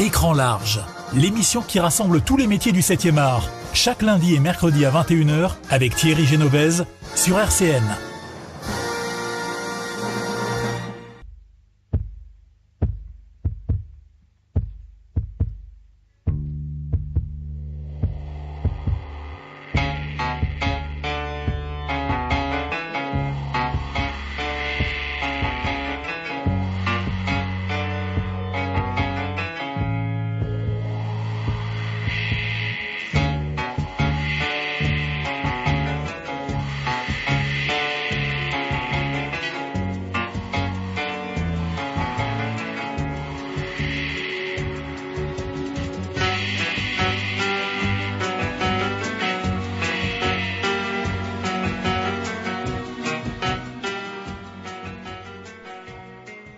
Écran large, l'émission qui rassemble tous les métiers du 7e art, chaque lundi et mercredi à 21h avec Thierry Génovèse sur RCN.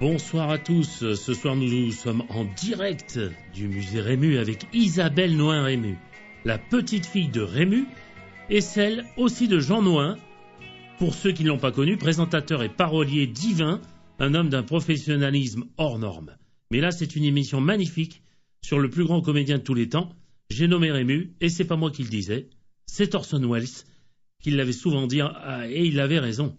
Bonsoir à tous, ce soir nous sommes en direct du musée Rému avec Isabelle Noin-Rému, la petite fille de Rému et celle aussi de Jean Noin, pour ceux qui ne l'ont pas connu, présentateur et parolier divin, un homme d'un professionnalisme hors norme. Mais là c'est une émission magnifique sur le plus grand comédien de tous les temps, j'ai nommé Rému et c'est pas moi qui le disais, c'est Orson Welles qui l'avait souvent dit et il avait raison.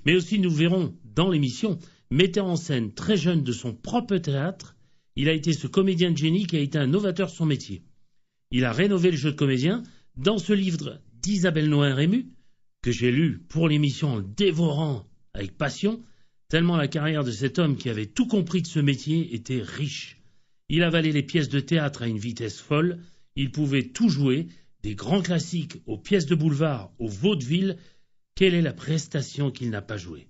Mais aussi nous verrons dans l'émission metteur en scène très jeune de son propre théâtre, il a été ce comédien de génie qui a été un novateur de son métier. Il a rénové le jeu de comédien dans ce livre d'Isabelle Noin-Rému, que j'ai lu pour l'émission en le dévorant avec passion, tellement la carrière de cet homme qui avait tout compris de ce métier était riche. Il avalait les pièces de théâtre à une vitesse folle, il pouvait tout jouer, des grands classiques aux pièces de boulevard, au vaudeville. Quelle est la prestation qu'il n'a pas jouée?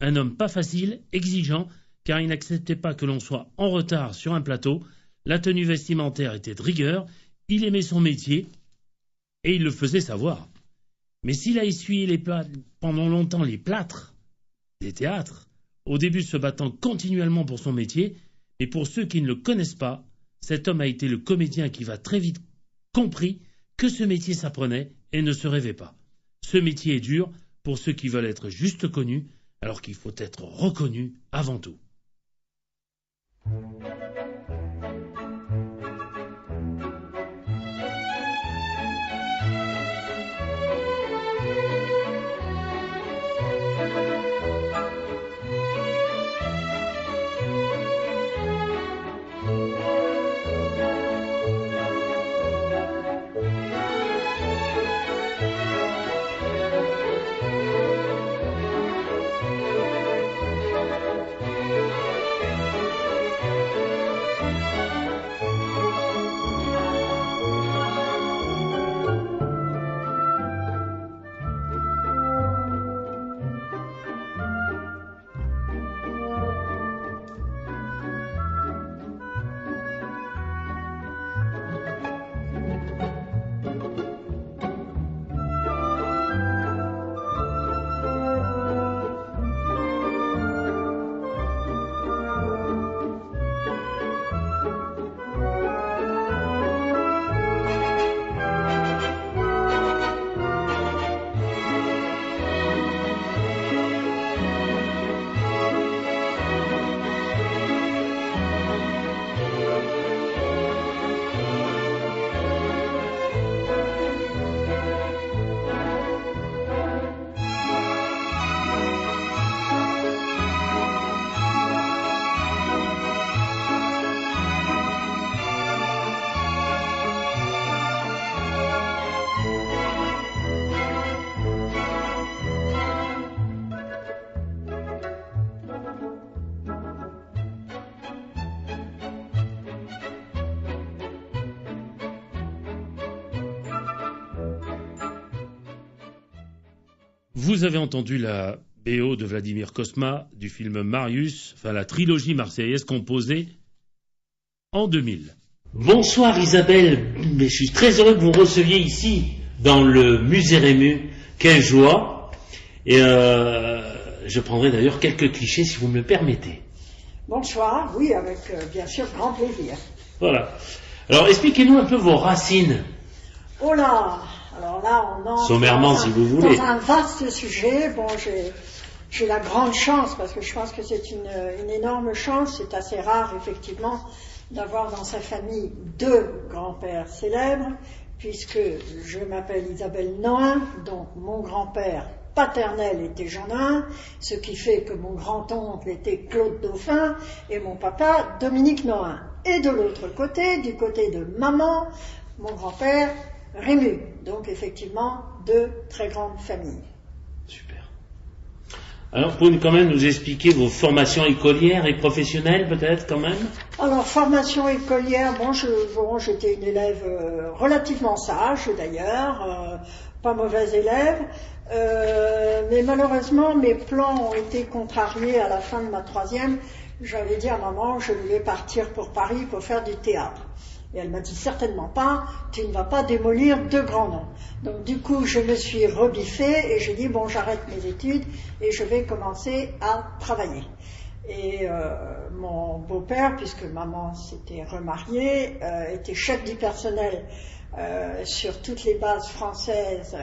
Un homme pas facile, exigeant, car il n'acceptait pas que l'on soit en retard sur un plateau. La tenue vestimentaire était de rigueur, il aimait son métier et il le faisait savoir. Mais s'il a essuyé pendant longtemps les plâtres des théâtres, au début se battant continuellement pour son métier, mais pour ceux qui ne le connaissent pas, cet homme a été le comédien qui va très vite compris que ce métier s'apprenait et ne se rêvait pas. Ce métier est dur pour ceux qui veulent être juste connus, alors qu'il faut être reconnu avant tout. Vous avez entendu la BO de Vladimir Cosma du film Marius, enfin la trilogie marseillaise composée en 2000. Bonsoir Isabelle, mais je suis très heureux que vous receviez ici dans le musée Rému. Quelle joie. Et je prendrai d'ailleurs quelques clichés si vous me le permettez. Bonsoir, oui, avec bien sûr grand plaisir. Voilà. Alors expliquez-nous un peu vos racines. Oh là, alors là on entre sommairement si vous voulez. Dans un vaste sujet. Bon, j'ai la grande chance, parce que je pense que c'est une énorme chance, c'est assez rare effectivement, d'avoir dans sa famille 2 grands-pères célèbres, puisque je m'appelle Isabelle Nohain, donc mon grand-père paternel était Jean Nohain, ce qui fait que mon grand-oncle était Claude Dauphin et mon papa Dominique Nohain. Et de l'autre côté, du côté de maman, mon grand-père Rému. Donc effectivement, 2 très grandes familles. Super. Alors, pouvez-vous quand même nous expliquer vos formations écolières et professionnelles, peut-être, quand même? Alors, formation écolière, j'étais une élève relativement sage, d'ailleurs, pas mauvaise élève, mais malheureusement, mes plans ont été contrariés à la fin de ma 3e. J'avais dit à maman, je voulais partir pour Paris pour faire du théâtre. Et elle m'a dit certainement pas, tu ne vas pas démolir 2 grands noms. Donc du coup, je me suis rebiffée et j'ai dit, bon, j'arrête mes études et je vais commencer à travailler. Et mon beau-père, puisque maman s'était remariée, était chef du personnel sur toutes les bases françaises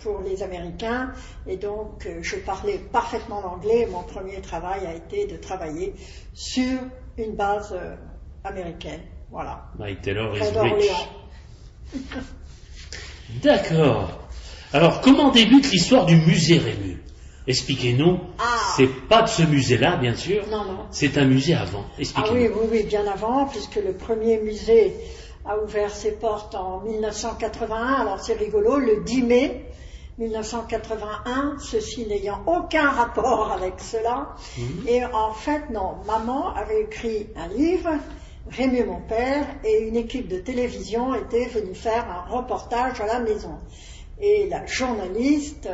pour les Américains. Et donc, je parlais parfaitement l'anglais. Mon premier travail a été de travailler sur une base américaine. Voilà. My Taylor is Près rich. d'Orléans. D'accord. Alors, comment débute l'histoire du musée Rému? Expliquez-nous. C'est pas de ce musée-là, bien sûr. Non, non. C'est un musée avant. Expliquez-nous. Oui, bien avant, puisque le premier musée a ouvert ses portes en 1981. Alors c'est rigolo, le 10 mai 1981, ceci n'ayant aucun rapport avec cela. Et en fait, non, maman avait écrit un livre, Rému mon père, et une équipe de télévision était venue faire un reportage à la maison. Et la journaliste,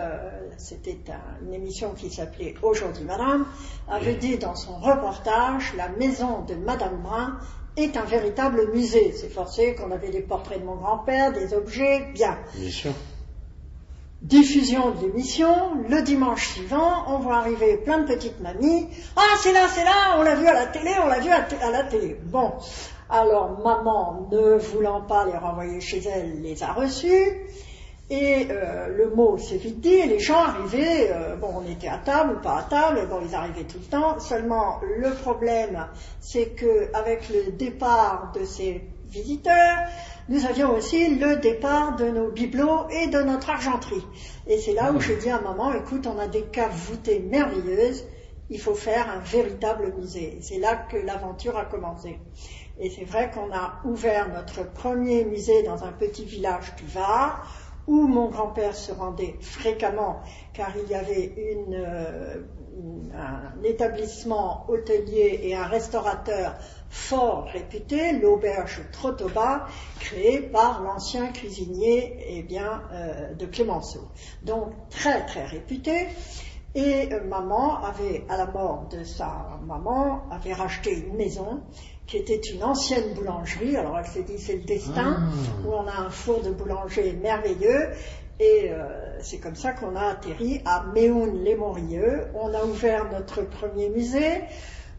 c'était une émission qui s'appelait Aujourd'hui Madame, avait dit dans son reportage, la maison de Madame Brun est un véritable musée. C'est forcé qu'on avait des portraits de mon grand-père, des objets, bien. Bien sûr. Diffusion de l'émission, le dimanche suivant, on voit arriver plein de petites mamies. Ah, c'est là, on l'a vu à la télé, à la télé. Bon, alors maman, ne voulant pas les renvoyer chez elle, les a reçus. Et le mot s'est vite dit, et les gens arrivaient, on était à table ou pas à table, ils arrivaient tout le temps. Seulement, le problème, c'est que avec le départ de ces visiteurs, nous avions aussi le départ de nos bibelots et de notre argenterie. Et c'est là où j'ai dit à maman, écoute, on a des caves voûtées merveilleuses, il faut faire un véritable musée. C'est là que l'aventure a commencé. Et c'est vrai qu'on a ouvert notre premier musée dans un petit village du Var, où mon grand-père se rendait fréquemment, car il y avait un établissement hôtelier et un restaurateur fort réputé, l'auberge Trottoba, créé par l'ancien cuisinier de Clémenceau. Donc très très réputé. Et maman avait, à la mort de sa maman, avait racheté une maison qui était une ancienne boulangerie. Alors elle s'est dit c'est le destin, où on a un four de boulanger merveilleux. Et c'est comme ça qu'on a atterri à Méhoun-les-Montrieux. On a ouvert notre premier musée.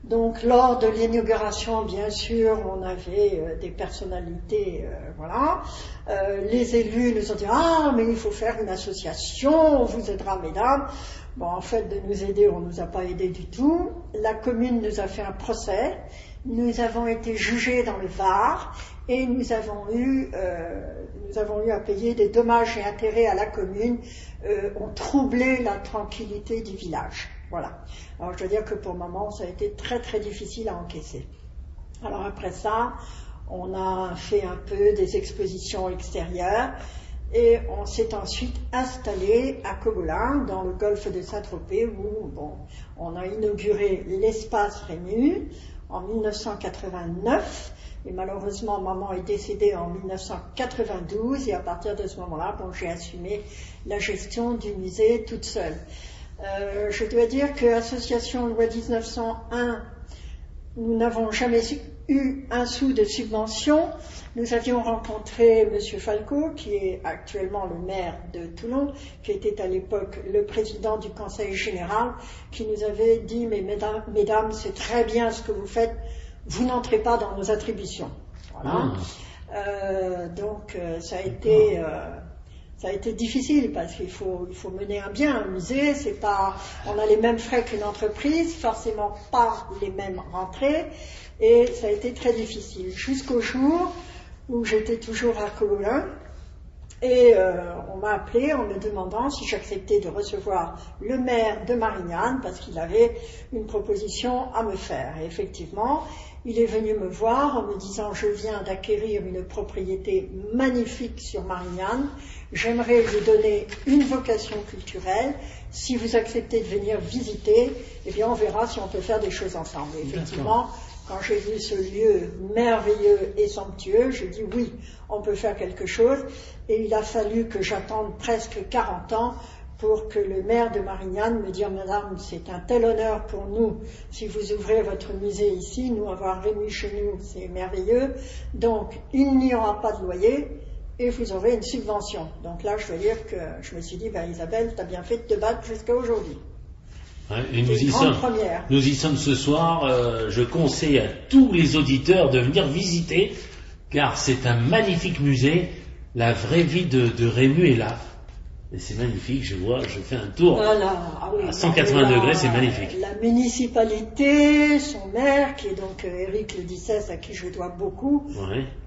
Donc lors de l'inauguration, bien sûr, on avait des personnalités, les élus nous ont dit « Ah, mais il faut faire une association, on vous aidera, mesdames ». Bon, en fait, de nous aider, on ne nous a pas aidés du tout. La commune nous a fait un procès. Nous avons été jugés dans le Var et nous avons eu à payer des dommages et intérêts à la commune, ont troublé la tranquillité du village. Voilà. Alors je dois dire que pour maman, ça a été très très difficile à encaisser. Alors après ça, on a fait un peu des expositions extérieures et on s'est ensuite installé à Cogolin, dans le golfe de Saint-Tropez, où on a inauguré l'espace Rému en 1989. Et malheureusement, maman est décédée en 1992 et à partir de ce moment-là, j'ai assumé la gestion du musée toute seule. Je dois dire que l'association Loi 1901, nous n'avons jamais eu un sou de subvention. Nous avions rencontré M. Falco, qui est actuellement le maire de Toulon, qui était à l'époque le président du conseil général, qui nous avait dit « Mais mesdames, c'est très bien ce que vous faites, vous n'entrez pas dans nos attributions. » Voilà. Donc ça a été Ça a été difficile parce qu'il faut mener un musée, c'est pas, on a les mêmes frais qu'une entreprise, forcément pas les mêmes rentrées, et ça a été très difficile. Jusqu'au jour où j'étais toujours à Cololin, et on m'a appelé en me demandant si j'acceptais de recevoir le maire de Marignane parce qu'il avait une proposition à me faire. Et effectivement, il est venu me voir en me disant: je viens d'acquérir une propriété magnifique sur Marignane, j'aimerais lui donner une vocation culturelle. Si vous acceptez de venir visiter, eh bien on verra si on peut faire des choses ensemble. Et effectivement, quand j'ai vu ce lieu merveilleux et somptueux, j'ai dit oui, on peut faire quelque chose. Et il a fallu que j'attende presque 40 ans pour que le maire de Marignane me dise: madame, c'est un tel honneur pour nous si vous ouvrez votre musée ici, nous avoir Rému chez nous, c'est merveilleux, donc il n'y aura pas de loyer et vous aurez une subvention. Donc là, je dois dire que je me suis dit: Isabelle, tu as bien fait de te battre jusqu'à aujourd'hui. Ouais, et nous y sommes ce soir. Je conseille à tous les auditeurs de venir visiter, car c'est un magnifique musée. La vraie vie de Rému est là. Et c'est magnifique, je fais un tour à 180 degrés, c'est magnifique. La municipalité, son maire, qui est donc Éric Ledissès, à qui je dois beaucoup,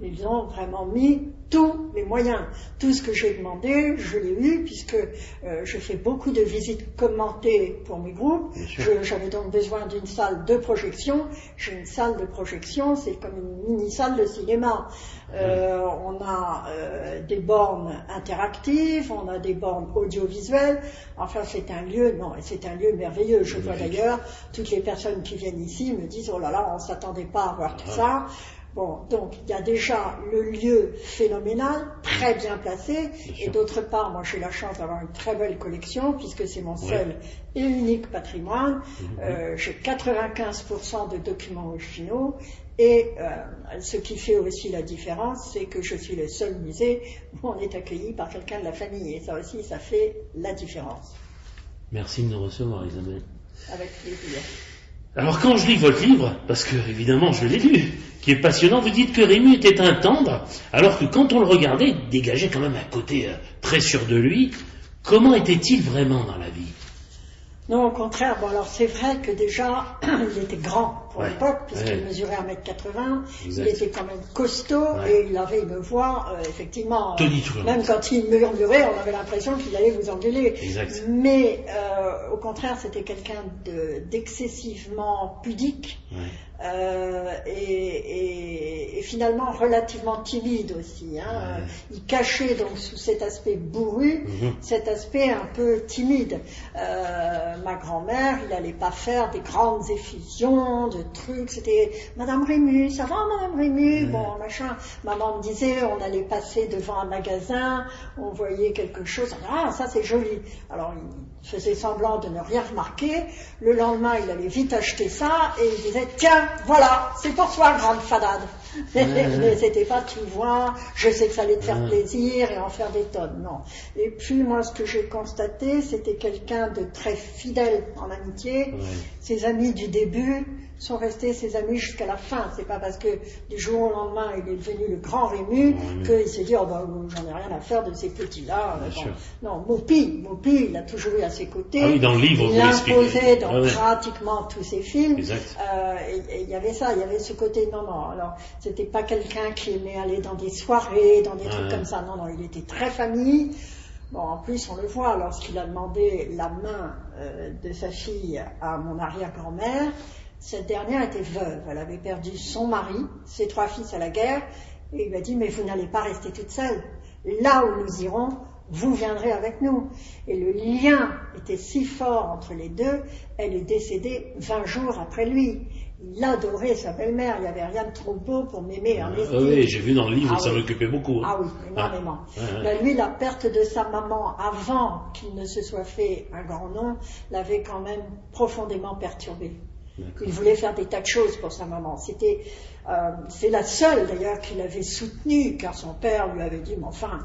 ils ont vraiment mis tous les moyens. Tout ce que j'ai demandé, je l'ai eu, puisque je fais beaucoup de visites commentées pour mes groupes. J'avais donc besoin d'une salle de projection. J'ai une salle de projection, c'est comme une mini-salle de cinéma. On a des bornes interactives, on a des bornes audiovisuelles. Enfin, c'est un lieu merveilleux. Je vois d'ailleurs toutes les personnes qui viennent ici me disent: oh là là, on ne s'attendait pas à voir tout ça. Bon, donc il y a déjà le lieu phénoménal, très bien placé, et d'autre part, moi j'ai la chance d'avoir une très belle collection, puisque c'est mon seul et unique patrimoine. J'ai 95% de documents originaux, et ce qui fait aussi la différence, c'est que je suis le seul musée où on est accueilli par quelqu'un de la famille, et ça aussi, ça fait la différence. Merci de nous recevoir, Isabelle. Avec plaisir. Alors quand je lis votre livre, parce que évidemment je l'ai lu, qui est passionnant, vous dites que Rému était un tendre, alors que quand on le regardait, il dégageait quand même un côté très sûr de lui. Comment était-il vraiment dans la vie? Non, au contraire. Bon, alors c'est vrai que déjà, il était grand pour l'époque, puisqu'il mesurait 1m80, il était quand même costaud, et il avait une voix, effectivement, même quand il murmurait, on avait l'impression qu'il allait vous engueuler. Mais au contraire, c'était quelqu'un d'excessivement pudique, et finalement relativement timide aussi. Il cachait donc sous cet aspect bourru, cet aspect un peu timide. Ma grand-mère, il n'allait pas faire des grandes effusions de trucs, c'était Madame Rému, ça va Madame Rému, bon machin. Maman me disait, on allait passer devant un magasin, on voyait quelque chose, ah ça c'est joli. Alors il faisait semblant de ne rien remarquer. Le lendemain, il allait vite acheter ça et il disait: tiens, voilà, c'est pour toi, grande fadade. Mais c'était pas, tu vois, je sais que ça allait te faire plaisir et en faire des tonnes, non. Et puis moi, ce que j'ai constaté, c'était quelqu'un de très fidèle en amitié. Ses amis du début sont restés ses amis jusqu'à la fin. C'est pas parce que du jour au lendemain il est devenu le grand Rému qu'il s'est dit: oh ben j'en ai rien à faire de ces petits-là. Non, Maupi, il a toujours eu à ses côtés. Ah oui, dans le livre, il l'imposait dans pratiquement tous ses films. Et il y avait ça, il y avait ce côté non. Alors c'était pas quelqu'un qui aimait aller dans des soirées, dans des trucs comme ça. Non, il était très famille. Bon, en plus, on le voit, lorsqu'il a demandé la main de sa fille à mon arrière-grand-mère, cette dernière était veuve. Elle avait perdu son mari, ses 3 fils à la guerre, et il lui a dit: mais vous n'allez pas rester toute seule. Là où nous irons, vous viendrez avec nous. Et le lien était si fort entre les deux, elle est décédée 20 jours après lui. Il adorait sa belle-mère, il n'y avait rien de trop beau pour m'aimer. Oui, j'ai vu dans le livre, ça m'occupait beaucoup. Ah oui, énormément. Lui, la perte de sa maman avant qu'il ne se soit fait un grand nom, l'avait quand même profondément perturbé. Il voulait faire des tas de choses pour sa maman. C'est la seule d'ailleurs qu'il avait soutenue, car son père lui avait dit: mais enfin,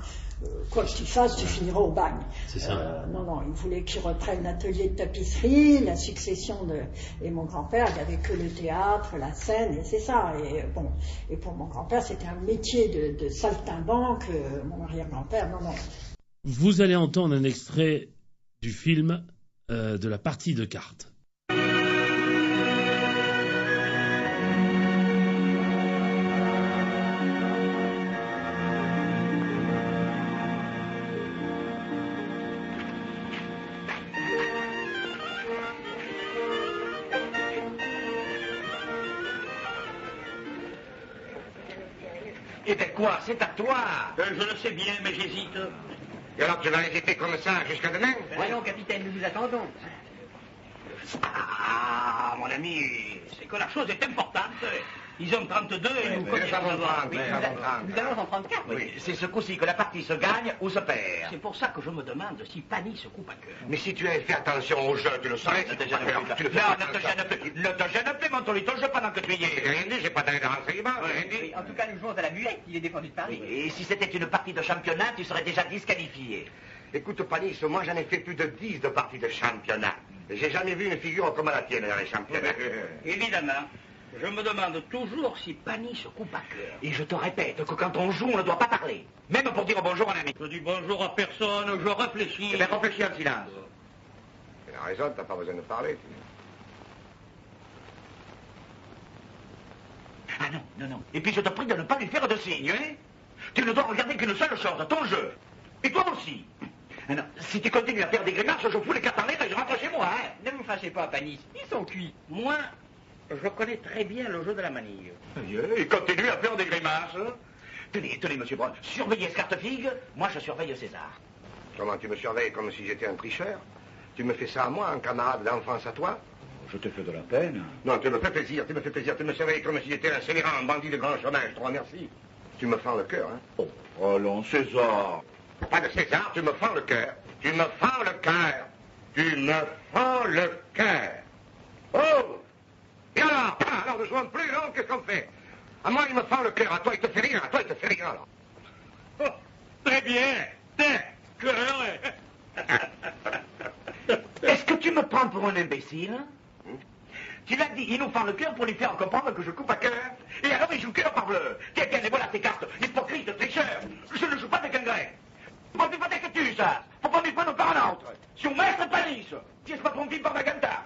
quoi que tu fasses, tu finiras au bagne. C'est ça. Non, il voulait qu'il reprenne l'atelier de tapisserie, la succession et mon grand-père, il n'y avait que le théâtre, la scène, et c'est ça. Et pour mon grand-père, c'était un métier de saltimbanque, mon arrière-grand-père, non. Vous allez entendre un extrait du film de la partie de cartes. Et ben quoi, c'est à toi. Je le sais bien, mais j'hésite. Et alors tu vas rester comme ça jusqu'à demain? Voyons, capitaine, nous vous attendons. Ah, mon ami, c'est que la chose est importante. Ils ont 32 et nous connaissons. Nous allons en prendre 4. Oui, c'est ce coup-ci que la partie se gagne ou se perd. C'est pour ça que je me demande si Pani se coupe à cœur. Mais si tu avais fait attention au jeu, tu le saurais. Ne te gêne plus. Non, ne te gêne plus. Ne te gêne plus, mon Tolito, je pendant que tu y es. J'ai rien dit, j'ai pas donné de renseignements, rien dit. En tout cas, nous jouons à la muette, il est défendu de Paris. Et si c'était une partie de championnat, tu serais déjà disqualifié. Écoute, Panis, moi j'en ai fait plus de 10 de parties de championnat. Et j'ai jamais vu une figure comme la tienne dans les championnats. Évidemment. Je me demande toujours si Pani se coupe à cœur. Et je te répète que quand on joue, on ne doit pas parler. Même pour dire bonjour à un ami. Je dis bonjour à personne, je réfléchis. Eh bien, réfléchis en silence. Tu as raison, t'as pas besoin de parler. Ah non, non. Et puis je te prie de ne pas lui faire de signes, hein. Tu ne dois regarder qu'une seule chose, ton jeu. Et toi aussi. Ah non, si tu continues à faire des grimaces, je fous les cartes en l'air et je rentre chez moi, hein. Ne vous fâchez pas, Panis, ils sont cuits. Moi, je connais très bien le jeu de la manille. Et continue à faire des grimaces. Tenez, monsieur Brown, surveillez Scartefigue, moi je surveille César. Comment tu me surveilles, comme si j'étais un tricheur? Tu me fais ça à moi, un camarade d'enfance à toi? Je te fais de la peine. Non, tu me fais plaisir, tu me surveilles comme si j'étais un scélérat, un bandit de grand chemin, je te remercie. Tu me fends le cœur, hein? Oh, allons, César. Pas de César, tu me fends le cœur. Tu me fends le cœur. Tu me fends le cœur. Oh! Et alors, ne jouons plus, non? Qu'est-ce qu'on fait? À moi, il me fend le cœur. À toi, il te fait rire. À toi, il te fait rire, alors. Oh, très bien. Cœur. Est-ce que tu me prends pour un imbécile? Tu l'as dit, il nous fend le cœur pour lui faire comprendre que je coupe à cœur. Et alors, il joue cœur par bleu. Tiens, et voilà tes cartes. Hypocrite, tricheur. Je ne joue pas avec un grec. Pourquoi tu fais que tu, ça? Pourquoi tu fais par un autre? Si on maître Paris, si je pas trompé par Maganta.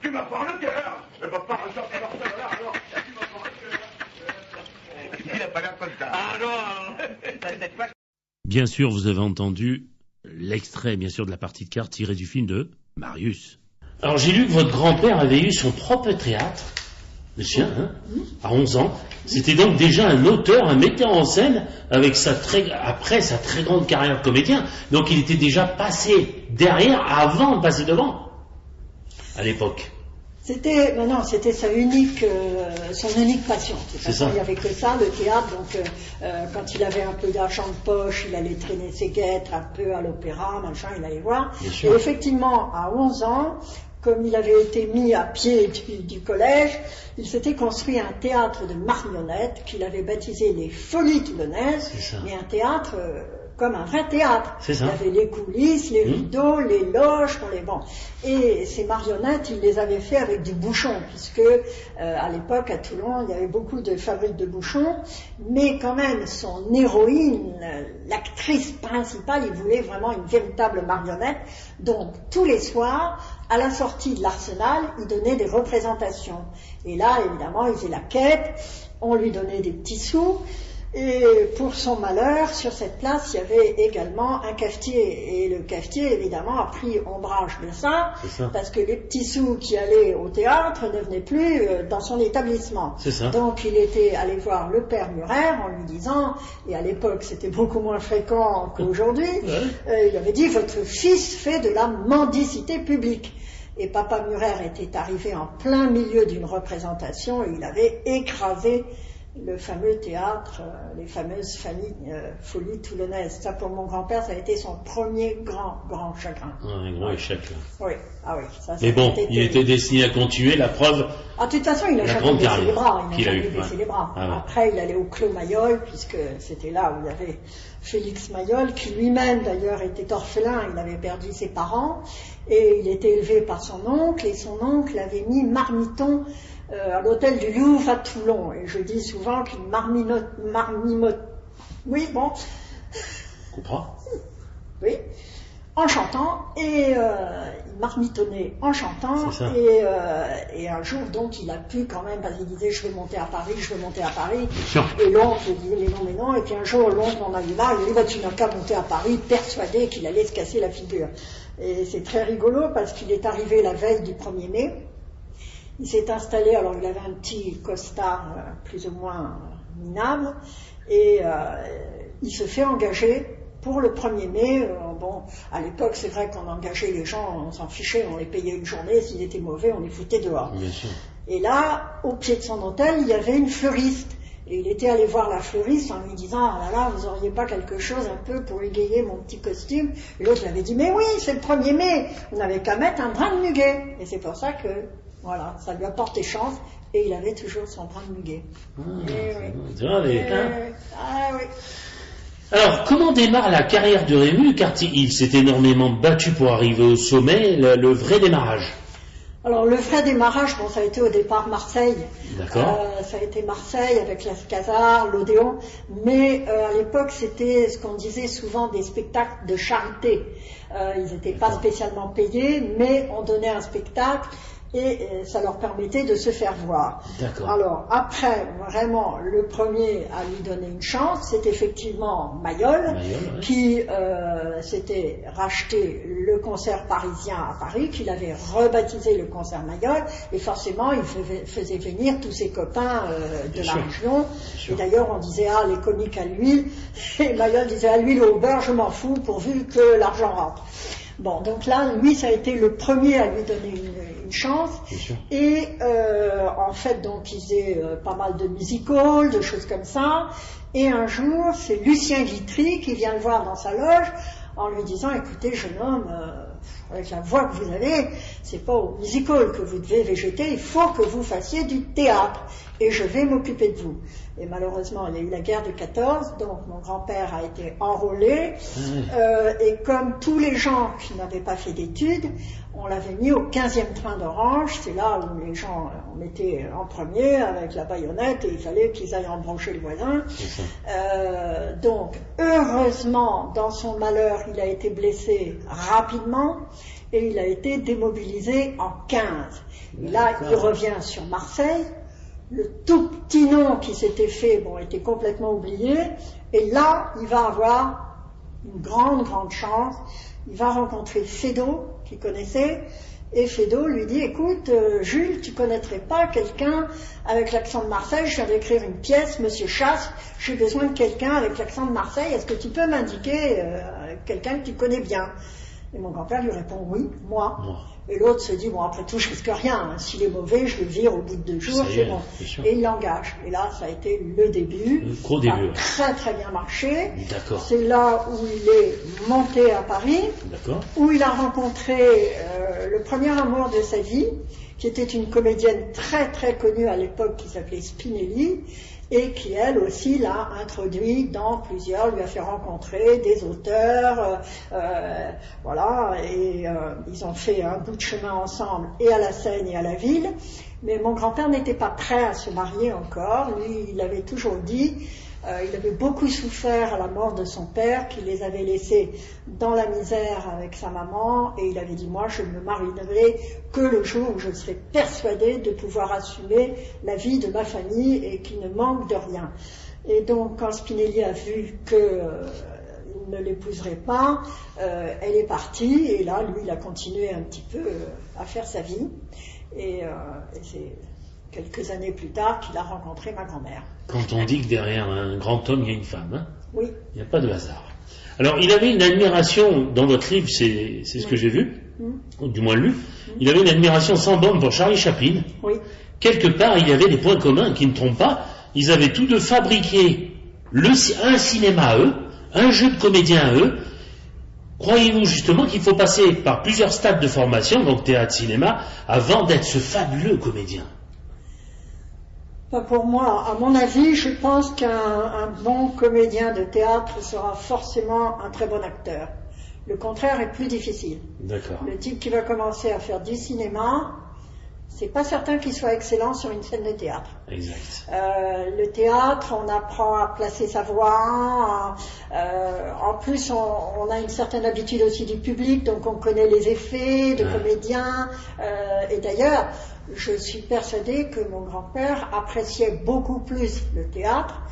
Tu me fends le cœur. Je ne peux pas ressortir là, alors. Tu me fends le cœur. Il n'a pas l'air content. Ah non. Bien sûr, vous avez entendu l'extrait, bien sûr, de la partie de cartes tirée du film de Marius. Alors, j'ai lu que votre grand-père avait eu son propre théâtre, le sien, hein, à 11 ans. C'était donc déjà un auteur, un metteur en scène, avec après sa très grande carrière de comédien. Donc, il était déjà passé derrière avant de passer devant, à l'époque. C'était son unique passion. De toute façon, il n'y avait que ça, le théâtre. Donc, quand il avait un peu d'argent de poche, il allait traîner ses guêtres un peu à l'opéra, machin, il allait voir. Et effectivement, à 11 ans, comme il avait été mis à pied du collège, il s'était construit un théâtre de marionnettes qu'il avait baptisé les Folies Toulonnaises, mais un théâtre comme un vrai théâtre. Il y avait les coulisses, les rideaux, les loges, et ces marionnettes, il les avait fait avec du bouchon, puisque à l'époque, à Toulon, il y avait beaucoup de fabriques de bouchons, mais quand même, son héroïne, l'actrice principale, il voulait vraiment une véritable marionnette. Donc, tous les soirs, à la sortie de l'Arsenal, il donnait des représentations. Et là, évidemment, il faisait la quête, on lui donnait des petits sous, et pour son malheur, sur cette place, il y avait également un cafetier. Et le cafetier, évidemment, a pris ombrage de ça, parce que les petits sous qui allaient au théâtre ne venaient plus dans son établissement. Donc, il était allé voir le père Murer en lui disant, et à l'époque, c'était beaucoup moins fréquent qu'aujourd'hui, il avait dit, votre fils fait de la mendicité publique. Et papa Murer était arrivé en plein milieu d'une représentation et il avait écrasé le fameux théâtre, les fameuses folies toulonnaises. Ça, pour mon grand-père, ça a été son premier grand chagrin. Un gros échec, là. Oui, ça, mais bon, il était destiné à continuer, la preuve. De toute façon, il n'a jamais baissé les bras. Les bras. Après, il allait au Clos Mayol, puisque c'était là où il y avait Félix Mayol, qui lui-même, d'ailleurs, était orphelin. Il avait perdu ses parents, et il était élevé par son oncle, et son oncle avait mis marmiton à l'hôtel du Louvre à Toulon. Et je dis souvent qu'une marmimote... Oui, bon... Comprends. Oui, en chantant, et il marmitonnait en chantant, et un jour donc il a pu quand même, parce qu'il disait je veux monter à Paris, et l'oncle il disait mais non, et puis un jour l'oncle en a eu marre, il dit bah, tu n'as qu'à monter à Paris, persuadé qu'il allait se casser la figure. Et c'est très rigolo parce qu'il est arrivé la veille du 1er mai, il s'est installé, alors il avait un petit costard plus ou moins minable, et il se fait engager pour le 1er mai. Bon, à l'époque, c'est vrai qu'on engageait les gens, on s'en fichait, on les payait une journée, s'ils étaient mauvais, on les foutait dehors. Bien sûr. Et là, au pied de son hôtel, il y avait une fleuriste. Et il était allé voir la fleuriste en lui disant « Ah là là, vous auriez pas quelque chose un peu pour égayer mon petit costume ?» Et l'autre lui avait dit « Mais oui, c'est le 1er mai, vous n'avez qu'à mettre un brin de muguet. » Et c'est pour ça que, voilà, ça lui a porté chance, et il avait toujours son brin de muguet. Ah oui. Alors, comment démarre la carrière de Rému, car il s'est énormément battu pour arriver au sommet, le vrai démarrage? Alors, le vrai démarrage, bon, ça a été au départ Marseille. D'accord. Ça a été Marseille avec l'Alcazar, l'Odéon, mais à l'époque, c'était ce qu'on disait souvent des spectacles de charité. Ils n'étaient pas spécialement payés, mais on donnait un spectacle, et ça leur permettait de se faire voir. D'accord. Alors après, vraiment, le premier à lui donner une chance, c'est effectivement Mayol, ouais. Qui s'était racheté le concert parisien à Paris, qu'il avait rebaptisé le concert Mayol, et forcément il faisait venir tous ses copains de la région, et d'ailleurs on disait ah les comiques à l'huile, et Mayol disait à l'huile au beurre je m'en fous pourvu que l'argent rentre. Bon, donc là, lui, ça a été le premier à lui donner une chance. Et en fait, donc, il faisait pas mal de music-halls, de choses comme ça. Et un jour, c'est Lucien Guitry qui vient le voir dans sa loge en lui disant, écoutez, jeune homme, avec la voix que vous avez, c'est pas au music-hall que vous devez végéter, il faut que vous fassiez du théâtre. Et je vais m'occuper de vous. Et malheureusement, il y a eu la guerre de 14, donc mon grand-père a été enrôlé, et comme tous les gens qui n'avaient pas fait d'études, on l'avait mis au 15e train d'Orange, c'est là où les gens, on était en premier avec la baïonnette, et il fallait qu'ils aillent embrancher le voisin. Donc, heureusement, dans son malheur, il a été blessé rapidement, et il a été démobilisé en 15. Et là, il revient sur Marseille. Le tout petit nom qui s'était fait, bon, était complètement oublié, et là, il va avoir une grande chance. Il va rencontrer Feydeau, qu'il connaissait, et Feydeau lui dit, écoute, Jules, tu connaîtrais pas quelqu'un avec l'accent de Marseille, je viens d'écrire une pièce, Monsieur Chasse, j'ai besoin de quelqu'un avec l'accent de Marseille, est-ce que tu peux m'indiquer quelqu'un que tu connais bien? Et mon grand-père lui répond, oui, moi. Et l'autre se dit, bon, après tout, je risque rien. Hein. S'il est mauvais, je le vire au bout de 2 jours, c'est bon. Et il l'engage. Et là, ça a été le début. Le gros début. Ça a très bien marché. D'accord. C'est là où il est monté à Paris. D'accord. Où il a rencontré le premier amour de sa vie, qui était une comédienne très très connue à l'époque, qui s'appelait Spinelli, et qui elle aussi l'a introduit dans plusieurs, lui a fait rencontrer des auteurs, voilà, et ils ont fait un bout de chemin ensemble, et à la scène et à la ville. Mais mon grand-père n'était pas prêt à se marier encore. Lui, il avait toujours dit, il avait beaucoup souffert à la mort de son père, qui les avait laissés dans la misère avec sa maman, et il avait dit, moi je ne me marierai que le jour où je serai persuadé de pouvoir assumer la vie de ma famille et qu'il ne manque de rien. Et donc quand Spinelli a vu qu'il ne l'épouserait pas, elle est partie, et là lui il a continué un petit peu à faire sa vie, et c'est quelques années plus tard qu'il a rencontré ma grand-mère. Quand on dit que derrière un grand homme, il y a une femme, hein, oui. Il n'y a pas de hasard. Alors, il avait une admiration, dans votre livre, c'est ce que j'ai vu, ou du moins lu, il avait une admiration sans borne pour Charlie Chaplin. Oui. Quelque part, il y avait des points communs qui ne trompent pas. Ils avaient tous deux fabriqué un cinéma à eux, un jeu de comédien à eux. Croyez-vous justement qu'il faut passer par plusieurs stades de formation, donc théâtre, cinéma, avant d'être ce fabuleux comédien? Pour moi, à mon avis, je pense qu'un bon comédien de théâtre sera forcément un très bon acteur. Le contraire est plus difficile. D'accord. Le type qui va commencer à faire du cinéma, c'est pas certain qu'il soit excellent sur une scène de théâtre. Exact. Le théâtre, on apprend à placer sa voix. En plus, on a une certaine habitude aussi du public, donc on connaît les effets de comédiens. Et d'ailleurs, je suis persuadée que mon grand-père appréciait beaucoup plus le théâtre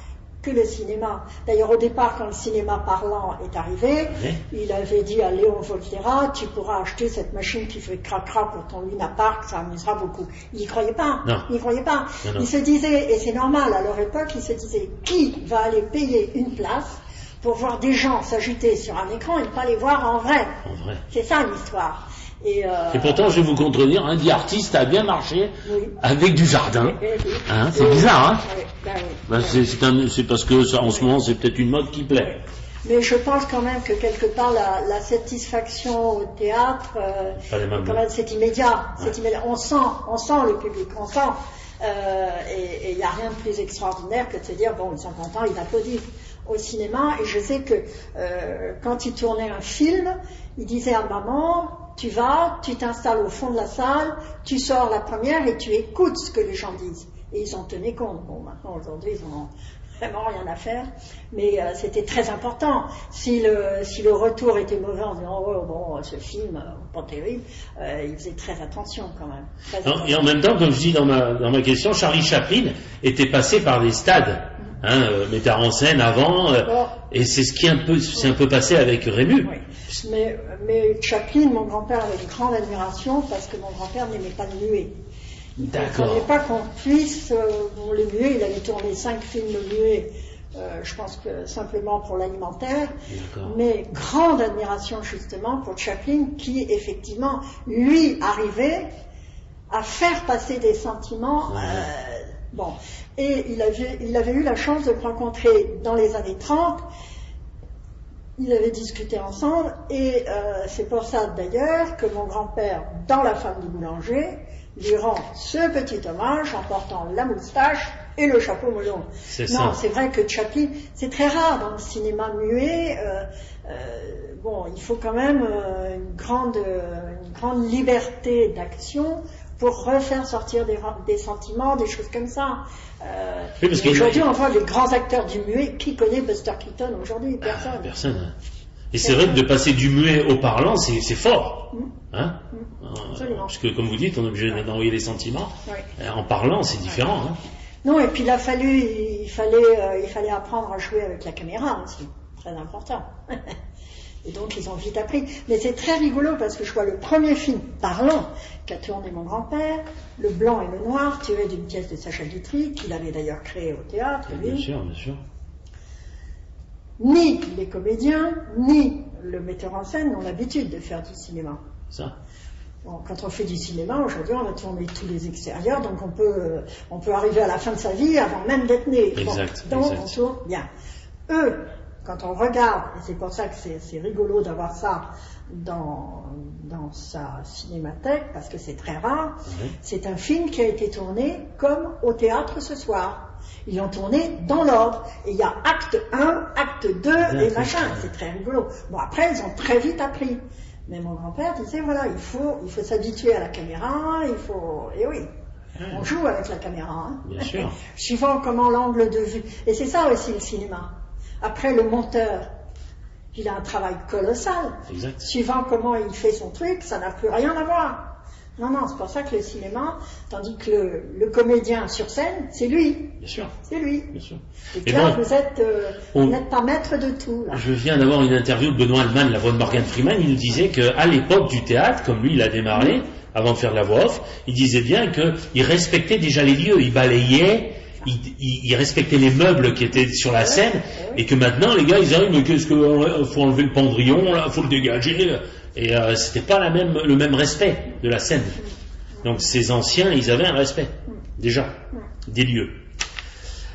que le cinéma. D'ailleurs, au départ, quand le cinéma parlant est arrivé, il avait dit à Léon Volterra, tu pourras acheter cette machine qui fait cracra pour ton Luna Park, ça amusera beaucoup. Il n'y croyait pas. Non. Il n'y croyait pas. Non. Il se disait, et c'est normal à leur époque, il se disait, qui va aller payer une place pour voir des gens s'agiter sur un écran et ne pas les voir en vrai. En vrai. C'est ça l'histoire. Et pourtant, je vais vous contredire, un dit artiste a bien marché avec du jardin. Hein, c'est bizarre, hein? C'est parce que ça, en ce moment, c'est peut-être une mode qui plaît. Mais je pense quand même que quelque part la satisfaction au théâtre, quand même, c'est immédiat. C'est immédiat. On sent le public, on sent. Et il n'y a rien de plus extraordinaire que de se dire bon, ils sont contents, ils applaudissent. Au cinéma, et je sais que quand ils tournaient un film, ils disaient à maman, tu t'installes au fond de la salle, tu sors la première et tu écoutes ce que les gens disent. Et ils en tenaient compte. Bon, maintenant, aujourd'hui, ils n'ont vraiment rien à faire, mais c'était très important. Si le retour était mauvais en disant oh bon, ce film, pas terrible, ils faisaient très attention quand même. Et en même temps, comme je dis dans ma question, Charlie Chaplin était passé par des stades. Metteur en scène avant, et c'est ce qui c'est un peu passé avec Rému. Oui. Mais Chaplin, mon grand-père avait une grande admiration parce que mon grand-père n'aimait pas le muet. D'accord. Il ne fallait pas qu'on puisse le muet. Il avait tourné 5 films muets, je pense que simplement pour l'alimentaire. D'accord. Mais grande admiration justement pour Chaplin qui effectivement lui arrivait à faire passer des sentiments. Bon, et il avait eu la chance de me rencontrer dans les années 30, ils avaient discuté ensemble, et c'est pour ça d'ailleurs que mon grand-père, dans La femme du boulanger, lui rend ce petit hommage en portant la moustache et le chapeau melon. C'est vrai que Chaplin, c'est très rare dans le cinéma muet, bon, il faut quand même une grande liberté d'action pour refaire sortir des sentiments, des choses comme ça. Aujourd'hui, on voit les grands acteurs du muet. Qui connaît Buster Keaton aujourd'hui? Personne. Personne. Et c'est vrai que de passer du muet au parlant, c'est fort. Hein? Absolument. Parce que, comme vous dites, on est obligé d'envoyer les sentiments. Oui. En parlant, c'est différent. Hein? Non, et puis il fallait apprendre à jouer avec la caméra aussi. Très important. Et donc ils ont vite appris. Mais c'est très rigolo parce que je vois le premier film parlant qu'a tourné mon grand-père, Le Blanc et le Noir, tiré d'une pièce de Sacha Guitry, qu'il avait d'ailleurs créée au théâtre. Bien sûr. Ni les comédiens, ni le metteur en scène n'ont l'habitude de faire du cinéma. Ça. Bon, quand on fait du cinéma, aujourd'hui, on a tourné tous les extérieurs, donc on peut arriver à la fin de sa vie avant même d'être né. Exact. Donc on tourne bien. Eux, quand on regarde, et c'est pour ça que c'est rigolo d'avoir ça dans sa cinémathèque, parce que c'est très rare, c'est un film qui a été tourné comme au théâtre ce soir. Ils l'ont tourné dans l'ordre. Et il y a acte 1, acte 2 et machin. C'est très rigolo. Bon, après, ils ont très vite appris. Mais mon grand-père disait, voilà, il faut s'habituer à la caméra, et oui. On joue avec la caméra. Hein. Bien sûr. Suivant comment l'angle de vue. Et c'est ça aussi le cinéma. Après, le monteur, il a un travail colossal. Exact. Suivant comment il fait son truc, ça n'a plus rien à voir. Non, c'est pour ça que le cinéma, tandis que le comédien sur scène, c'est lui. Bien sûr. C'est lui. Bien sûr. Et là, vous n'êtes pas maître de tout. Là. Je viens d'avoir une interview de Benoît Alman, la voix de Morgan Freeman. Il nous disait qu'à l'époque du théâtre, comme lui, il a démarré, avant de faire de la voix off, il disait bien qu'il respectait déjà les lieux. Il balayait, il respectait les meubles qui étaient sur la scène, et que maintenant, les gars, ils arrivent, mais qu'est-ce que faut enlever le pendrillon, là, faut le dégager. Et c'était pas le même respect de la scène. Donc ces anciens, ils avaient un respect, déjà, des lieux.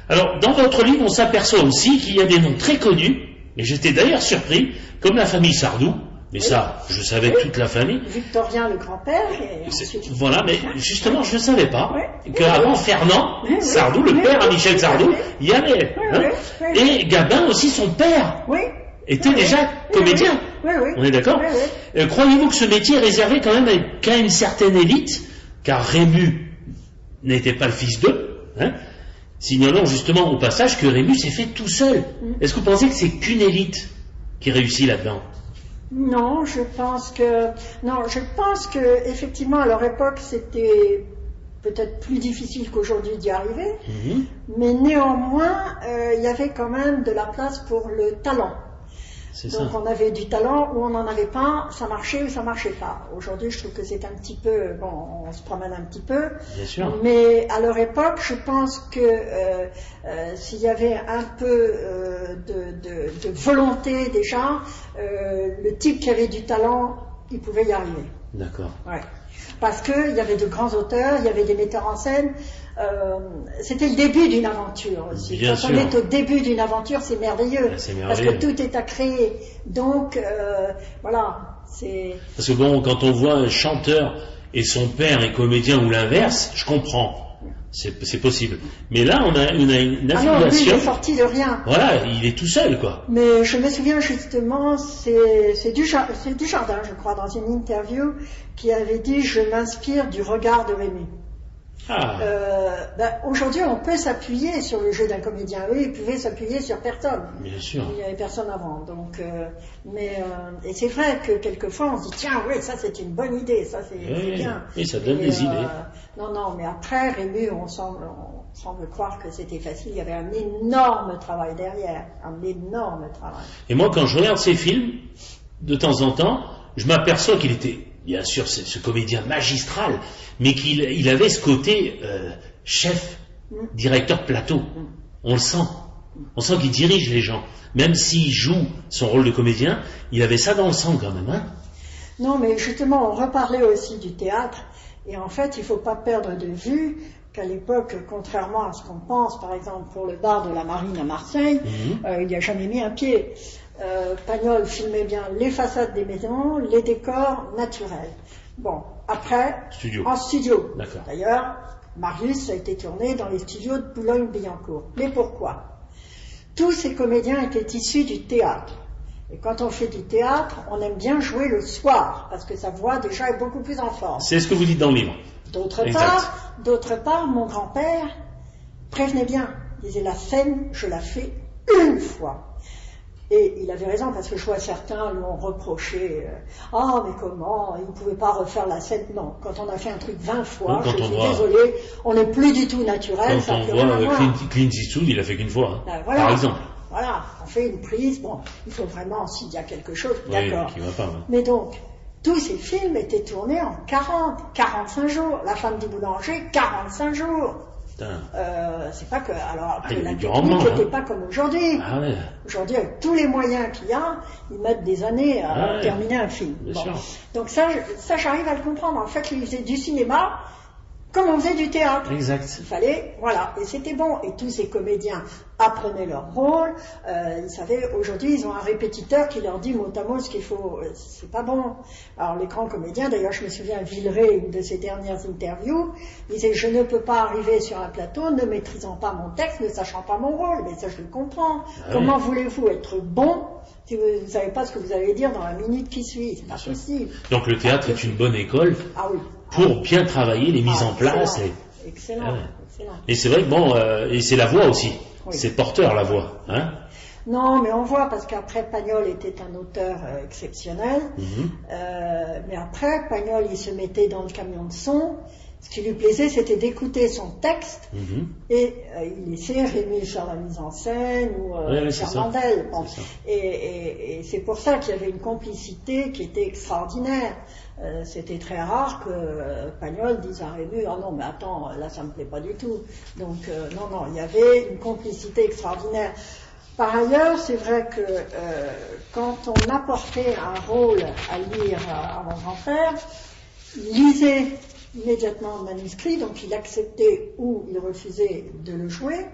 Alors, dans votre livre, on s'aperçoit aussi qu'il y a des noms très connus, et j'étais d'ailleurs surpris, comme la famille Sardou, mais ça, je savais toute la famille. Victorien, le grand-père, et ensuite... Voilà, mais justement, je ne savais pas qu'avant Fernand Sardou, le père à Michel Sardou, il y avait. Et Gabin aussi, son père, était déjà comédien. On est d'accord? Croyez-vous que ce métier est réservé quand même qu'à une certaine élite, car Rému n'était pas le fils d'eux, hein, signalant justement au passage que Rému s'est fait tout seul. Est-ce que vous pensez que c'est qu'une élite qui réussit là-dedans? Non, je pense que effectivement à leur époque c'était peut-être plus difficile qu'aujourd'hui d'y arriver, mais néanmoins il y avait quand même de la place pour le talent. Donc on avait du talent ou on n'en avait pas, ça marchait ou ça marchait pas. Aujourd'hui je trouve que c'est un petit peu, bon, on se promène un petit peu, bien sûr. Mais à leur époque je pense que s'il y avait un peu de volonté déjà, le type qui avait du talent, il pouvait y arriver. D'accord. Ouais. Parce qu'il y avait de grands auteurs, il y avait des metteurs en scène. C'était le début d'une aventure aussi. Bien Quand sûr. on est au début d'une aventure, c'est merveilleux. C'est merveilleux. Parce que tout est à créer. Donc, voilà. Parce que bon, quand on voit un chanteur et son père est comédien ou l'inverse, je comprends. C'est possible. Mais là, on a une affiliation. Ah non, lui, il est sorti de rien. Voilà, il est tout seul, quoi. Mais je me souviens justement, c'est Dujardin, je crois, dans une interview, qui avait dit « Je m'inspire du regard de Rému ». Aujourd'hui, on peut s'appuyer sur le jeu d'un comédien. Eux, ils pouvaient s'appuyer sur personne. Bien sûr. Il n'y avait personne avant. Donc, et c'est vrai que quelquefois, on se dit tiens, oui, ça c'est une bonne idée, ça c'est bien. Et ça donne des idées. Non, mais après, Rému, on semble croire que c'était facile. Il y avait un énorme travail derrière. Un énorme travail. Et moi, quand je regarde ces films, de temps en temps, je m'aperçois qu'il était, bien sûr, ce comédien magistral, mais qu'il avait ce côté chef, directeur plateau. On le sent. On sent qu'il dirige les gens. Même s'il joue son rôle de comédien, il avait ça dans le sang quand même. Hein. Non, mais justement, on reparlait aussi du théâtre. Et en fait, il ne faut pas perdre de vue qu'à l'époque, contrairement à ce qu'on pense, par exemple pour le bar de la Marine à Marseille, il n'y a jamais mis un pied. Pagnol filmait bien les façades des maisons, les décors naturels. Bon, après, en studio. D'ailleurs, Marius a été tourné dans les studios de Boulogne-Billancourt. Mais pourquoi? Tous ces comédiens étaient issus du théâtre. Et quand on fait du théâtre, on aime bien jouer le soir, parce que sa voix déjà est beaucoup plus en forme. C'est ce que vous dites dans le livre. D'autre part, mon grand-père prévenait bien. Il disait, la scène, je la fais une fois. Et il avait raison, parce que je vois certains lui ont reproché « Ah, mais comment, il ne pouvait pas refaire la scène ?» Non, quand on a fait un truc 20 fois, je suis désolée, on n'est plus du tout naturel. Quand on voit Clint Eastwood, il l'a fait qu'une fois, hein, voilà, par exemple. Voilà, on fait une prise, bon, il faut vraiment, s'il y a quelque chose, d'accord. Qui va pas, hein. Mais donc, tous ces films étaient tournés en 45 jours. La femme du boulanger, 45 jours. C'est pas que. Alors, la technique n'était pas comme aujourd'hui. Aujourd'hui, avec tous les moyens qu'il y a, ils mettent des années à terminer un film. Donc, ça, j'arrive à le comprendre. En fait, ils faisaient du cinéma comme on faisait du théâtre. Exact. Il fallait, voilà, et c'était bon. Et tous ces comédiens apprenaient leur rôle. Ils savaient, aujourd'hui, ils ont un répétiteur qui leur dit mot à mot ce qu'il faut. C'est pas bon. Alors, les grands comédiens, d'ailleurs, je me souviens, Villeray, une de ses dernières interviews, il disait, je ne peux pas arriver sur un plateau ne maîtrisant pas mon texte, ne sachant pas mon rôle. Mais ça, je le comprends. Comment voulez-vous être bon si vous ne savez pas ce que vous allez dire dans la minute qui suit? C'est pas possible. Donc, le théâtre est une bonne école. Ah oui. Pour bien travailler les mises en place. Excellent. Et c'est vrai que bon, et c'est la voix aussi. Oui. C'est porteur la voix. Hein. Non, mais on voit parce qu'après Pagnol était un auteur exceptionnel. Mais après Pagnol, il se mettait dans le camion de son. Ce qui lui plaisait, c'était d'écouter son texte et il laissait Rému faire la mise en scène ou Fernandel. Bon. Et c'est pour ça qu'il y avait une complicité qui était extraordinaire. C'était très rare que Pagnol dise à Rému « Ah non, mais attends, là ça me plaît pas du tout ». Donc non, il y avait une complicité extraordinaire. Par ailleurs, c'est vrai que quand on apportait un rôle à lire à mon grand-père, il lisait immédiatement le manuscrit, donc il acceptait ou il refusait de le jouer.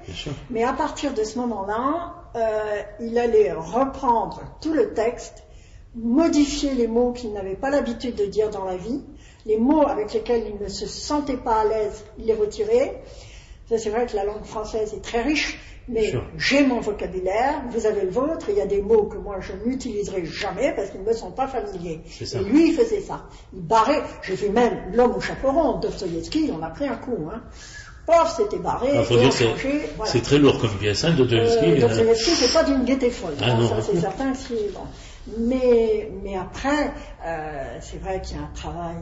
Mais à partir de ce moment-là, il allait reprendre tout le texte, modifier les mots qu'il n'avait pas l'habitude de dire dans la vie, les mots avec lesquels il ne se sentait pas à l'aise, il les retirait, Ça, c'est vrai que la langue française est très riche, mais Sure. j'ai mon vocabulaire, vous avez le vôtre, il y a des mots que moi je n'utiliserai jamais parce qu'ils ne me sont pas familiers. C'est ça. Et lui, il faisait ça. Il barrait, j'ai vu même L'homme au chaperon, Dostoïevski, on a pris un coup, hein. Pof, c'était barré, Il faut et dire on que c'est changeait, voilà. c'est très lourd comme pièce, hein, Dostoïevski. Dostoïevski, c'est pas d'une gaieté folle, Ah, hein, non. ça c'est certain que c'est bon. Mais après, c'est vrai qu'il y a un travail.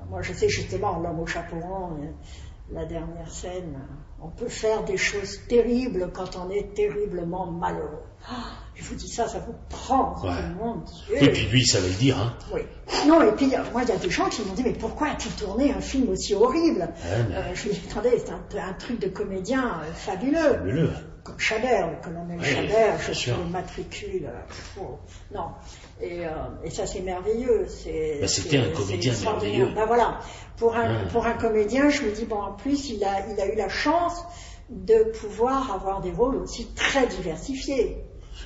Moi, je sais justement, L'homme au chaperon, la dernière scène, on peut faire des choses terribles quand on est terriblement malheureux. Je vous dis ça, ça vous prend, Ouais. mon Dieu. Et puis lui, il savait le dire, hein. Oui. Non, et puis moi, il y a des gens qui m'ont dit, mais pourquoi as-tu tourné un film aussi horrible? Je lui ai dit, attendez, c'est un truc de comédien fabuleux. Fabuleux. Comme Chabert, le colonel Oui, Chabert, je bien suis sûr. le matricule. Non. Et ça, c'est merveilleux. C'était un comédien extraordinaire. merveilleux. Ben voilà. Pour un comédien, je me dis, bon, en plus, il a eu la chance de pouvoir avoir des rôles aussi très diversifiés.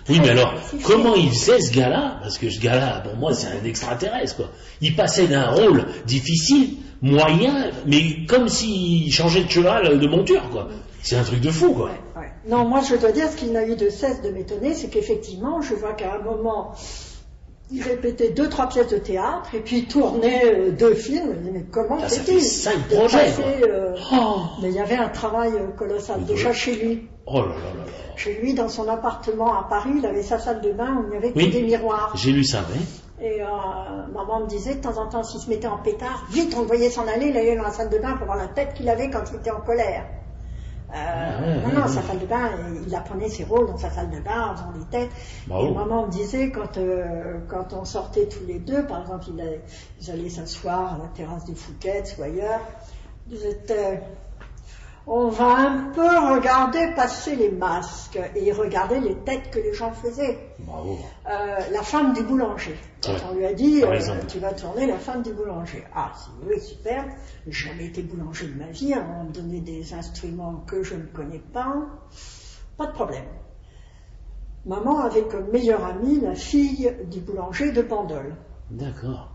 Oui, mais alors, diversifiés. comment il faisait ce gars-là? Parce que ce gars-là, pour moi, c'est un extraterrestre, quoi. Il passait d'un rôle difficile, moyen, mais comme s'il changeait de cheval, de monture, quoi. C'est un truc de fou, quoi. Ouais, ouais. Non, moi, je dois dire, ce qui n'a eu de cesse de m'étonner, c'est qu'effectivement, je vois qu'à un moment, il répétait 2-3 pièces de théâtre, et puis il tournait 2 films. Je me dis, mais comment Ça fait-il fait 5 de projets, passer, Oh. Mais il y avait un travail colossal. Oui, Déjà oui. chez lui. Oh là là là là. Chez lui, dans son appartement à Paris, il avait sa salle de bain où il n'y avait Oui. que des miroirs. J'ai lu ça, oui. Et maman me disait, de temps en temps, s'il se mettait en pétard, vite, on le voyait s'en aller, il allait dans la salle de bain pour voir la tête qu'il avait quand il était en colère. Non, sa salle de bain, il apprenait ses rôles dans sa salle de bain, en faisant les têtes. Bravo. Et maman me disait, quand on sortait tous les deux, par exemple, ils allaient s'asseoir à la terrasse des Fouquettes ou ailleurs, ils disaient, on va un peu regarder passer les masques et regarder les têtes que les gens faisaient. Bravo. La femme du boulanger. Quand Ouais. on lui a dit, Par exemple. tu vas tourner la femme du boulanger. Ah, oui, super. J'ai jamais été boulanger de ma vie. On me donnait des instruments que je ne connais pas. Pas de problème. Maman avait comme meilleure amie la fille du boulanger de Bandol. D'accord.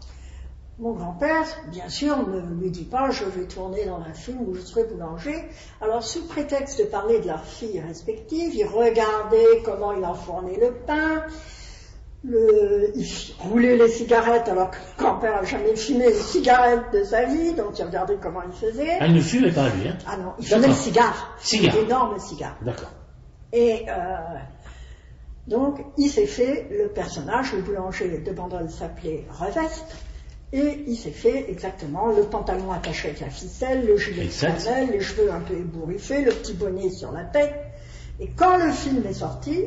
Mon grand-père, bien sûr, ne lui dit pas « je vais tourner dans un film où je serai boulanger ». Alors, sous prétexte de parler de leurs filles respectives, il regardait comment il enfournait le pain, il roulait les cigarettes, alors que mon grand-père n'a jamais fumé une cigarette de sa vie, donc il regardait comment il faisait. Ah, il ne fumait pas, lui, hein. Ah non, il fumait le D'accord. cigare, Cigare. d'énormes cigares. D'accord. Et donc, il s'est fait, le personnage, le boulanger de Bandol s'appelait Reveste, et il s'est fait exactement le pantalon attaché avec la ficelle, le gilet de Exact. flanelle, les cheveux un peu ébouriffés, le petit bonnet sur la tête. Et quand le film est sorti,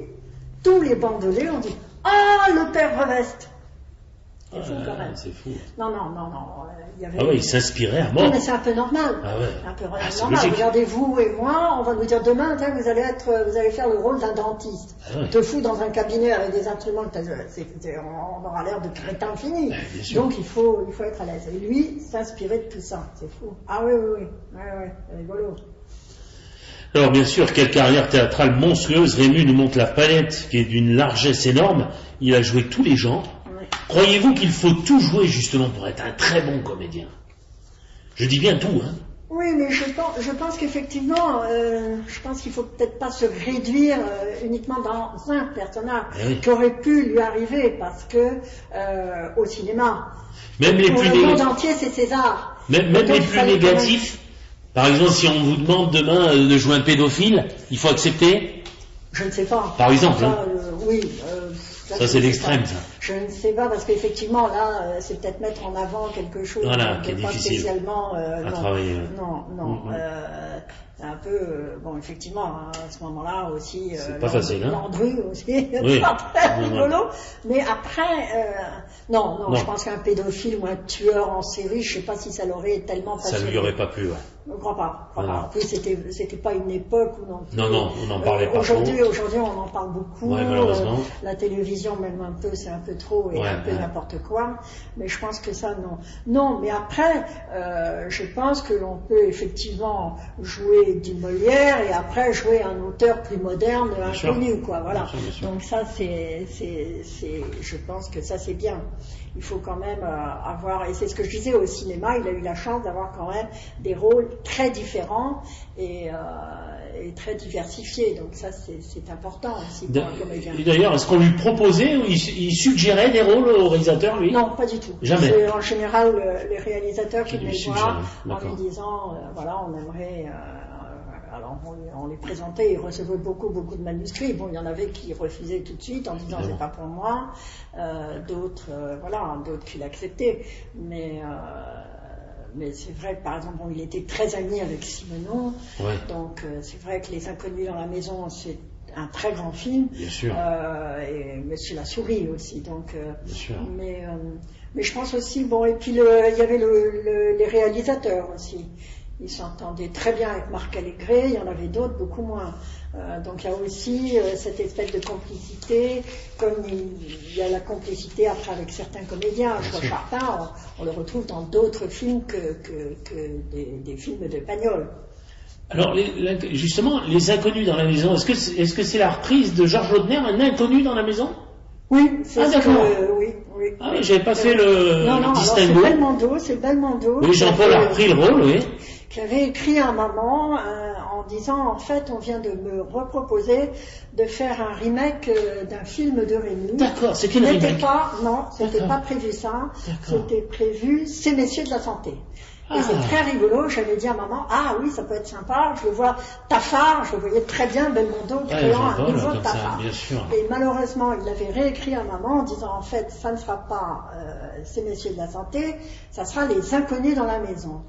tous les bandolais ont dit « Ah, le père Reveste !» C'est fou quand même. C'est fou. Non, il y avait... Ah ouais, il s'inspirait à Oui, mort. mais c'est un peu normal. Ah ouais. Un peu Ah, c'est normal. logique. Regardez, vous et moi, on va nous dire demain, tiens, vous allez faire le rôle d'un dentiste. Ah ouais. Te fous dans un cabinet avec des instruments, on aura l'air de crétin fini. Ouais, bien sûr. Donc il faut être à l'aise. Et lui, s'inspirer de tout ça, c'est fou. Ah oui, c'est rigolo. Alors bien sûr, quelle carrière théâtrale monstrueuse. Rému nous montre la palette qui est d'une largesse énorme. Il a joué tous les genres. Ouais. Croyez-vous qu'il faut tout jouer justement pour être un très bon comédien? Je dis bien tout, hein. Oui, mais je pense qu'effectivement, je pense qu'il faut peut-être pas se réduire uniquement dans un personnage Oui. qui aurait pu lui arriver, parce que au cinéma, Même les pour plus le monde négatifs. entier, c'est César. Même Donc, les il plus fallait quand même- négatifs. Par exemple, si on vous demande demain de jouer un pédophile, il faut accepter. Je ne sais pas. Par exemple, Ça, hein. oui. Ça, je c'est ne sais l'extrême, pas. ça. Je ne sais pas, parce qu'effectivement, là, c'est peut-être mettre en avant quelque chose Voilà, qui qui est n'est pas difficile spécialement... à travailler, ouais. Non. Mhm. C'est un peu... bon, effectivement, hein, à ce moment-là aussi... C'est pas facile, hein. Landru aussi, Oui. pas très Non, non. rigolo. Mais après... Non, Non. je pense qu'un pédophile ou un tueur en série, je ne sais pas si ça l'aurait tellement Ça passionné. lui aurait pas plu, ouais. Je ne crois pas. Non, non. En plus, c'était pas une époque où Non, on n'en parlait pas Aujourd'hui, trop. on en parle beaucoup. Ouais, malheureusement. La télévision, même un peu, c'est un peu trop et Ouais, un peu ouais. n'importe quoi. Mais je pense que ça, non. Non, mais après, je pense que l'on peut effectivement jouer du Molière et après jouer un auteur plus moderne, sûr. inconnu, quoi. Voilà. Bien sûr. Donc ça, je pense que ça, c'est bien. il faut quand même avoir, et c'est ce que je disais au cinéma, il a eu la chance d'avoir quand même des rôles très différents et très diversifiés, donc ça c'est important aussi pour un comédien. Et d'ailleurs, est-ce qu'on lui proposait ou il suggérait des rôles au réalisateur, lui? Non, pas du tout. Jamais. C'est en général les réalisateurs qui venaient voir en D'accord. lui disant, voilà, on aimerait... alors on les présentait, ils recevaient beaucoup de manuscrits. Bon, il y en avait qui refusaient tout de suite en disant c'est pas pour moi, d'autres qui l'acceptaient. Mais c'est vrai que par exemple, il était très ami avec Simenon, Ouais. donc c'est vrai que Les Inconnus dans la maison, c'est un très grand film. Bien sûr. Et Monsieur la souris aussi, donc. Bien sûr. Mais je pense aussi, bon, et puis il y avait les réalisateurs aussi. Ils s'entendaient très bien avec Marc Allégret, il y en avait d'autres, beaucoup moins. Donc il y a aussi cette espèce de complicité, comme il y a la complicité après avec certains comédiens. Georges Martin, on le retrouve dans d'autres films que des films de Pagnol. Alors, justement, Les Inconnus dans la maison, est-ce que c'est la reprise de Georges Laudner, Un inconnu dans la maison? Oui, c'est d'accord. oui. Ah oui, j'avais pas fait le distinguo. C'est Belmondo. Oui, Jean-Paul a repris le rôle, oui. Qui avait écrit à un moment en disant, en fait, on vient de me reproposer de faire un remake d'un film de Rémy. D'accord, c'est quel remake? C'était pas prévu ça. D'accord. C'était prévu Ces Messieurs de la Santé. Et c'est très rigolo, j'avais dit à maman, ah oui, ça peut être sympa, je le vois Taffard, je le voyais très bien Belmondo créant un nouveau Taffard. Et malheureusement, il l'avait réécrit à maman en disant, en fait, ça ne sera pas Ces Messieurs de la Santé, ça sera Les Inconnus dans la maison.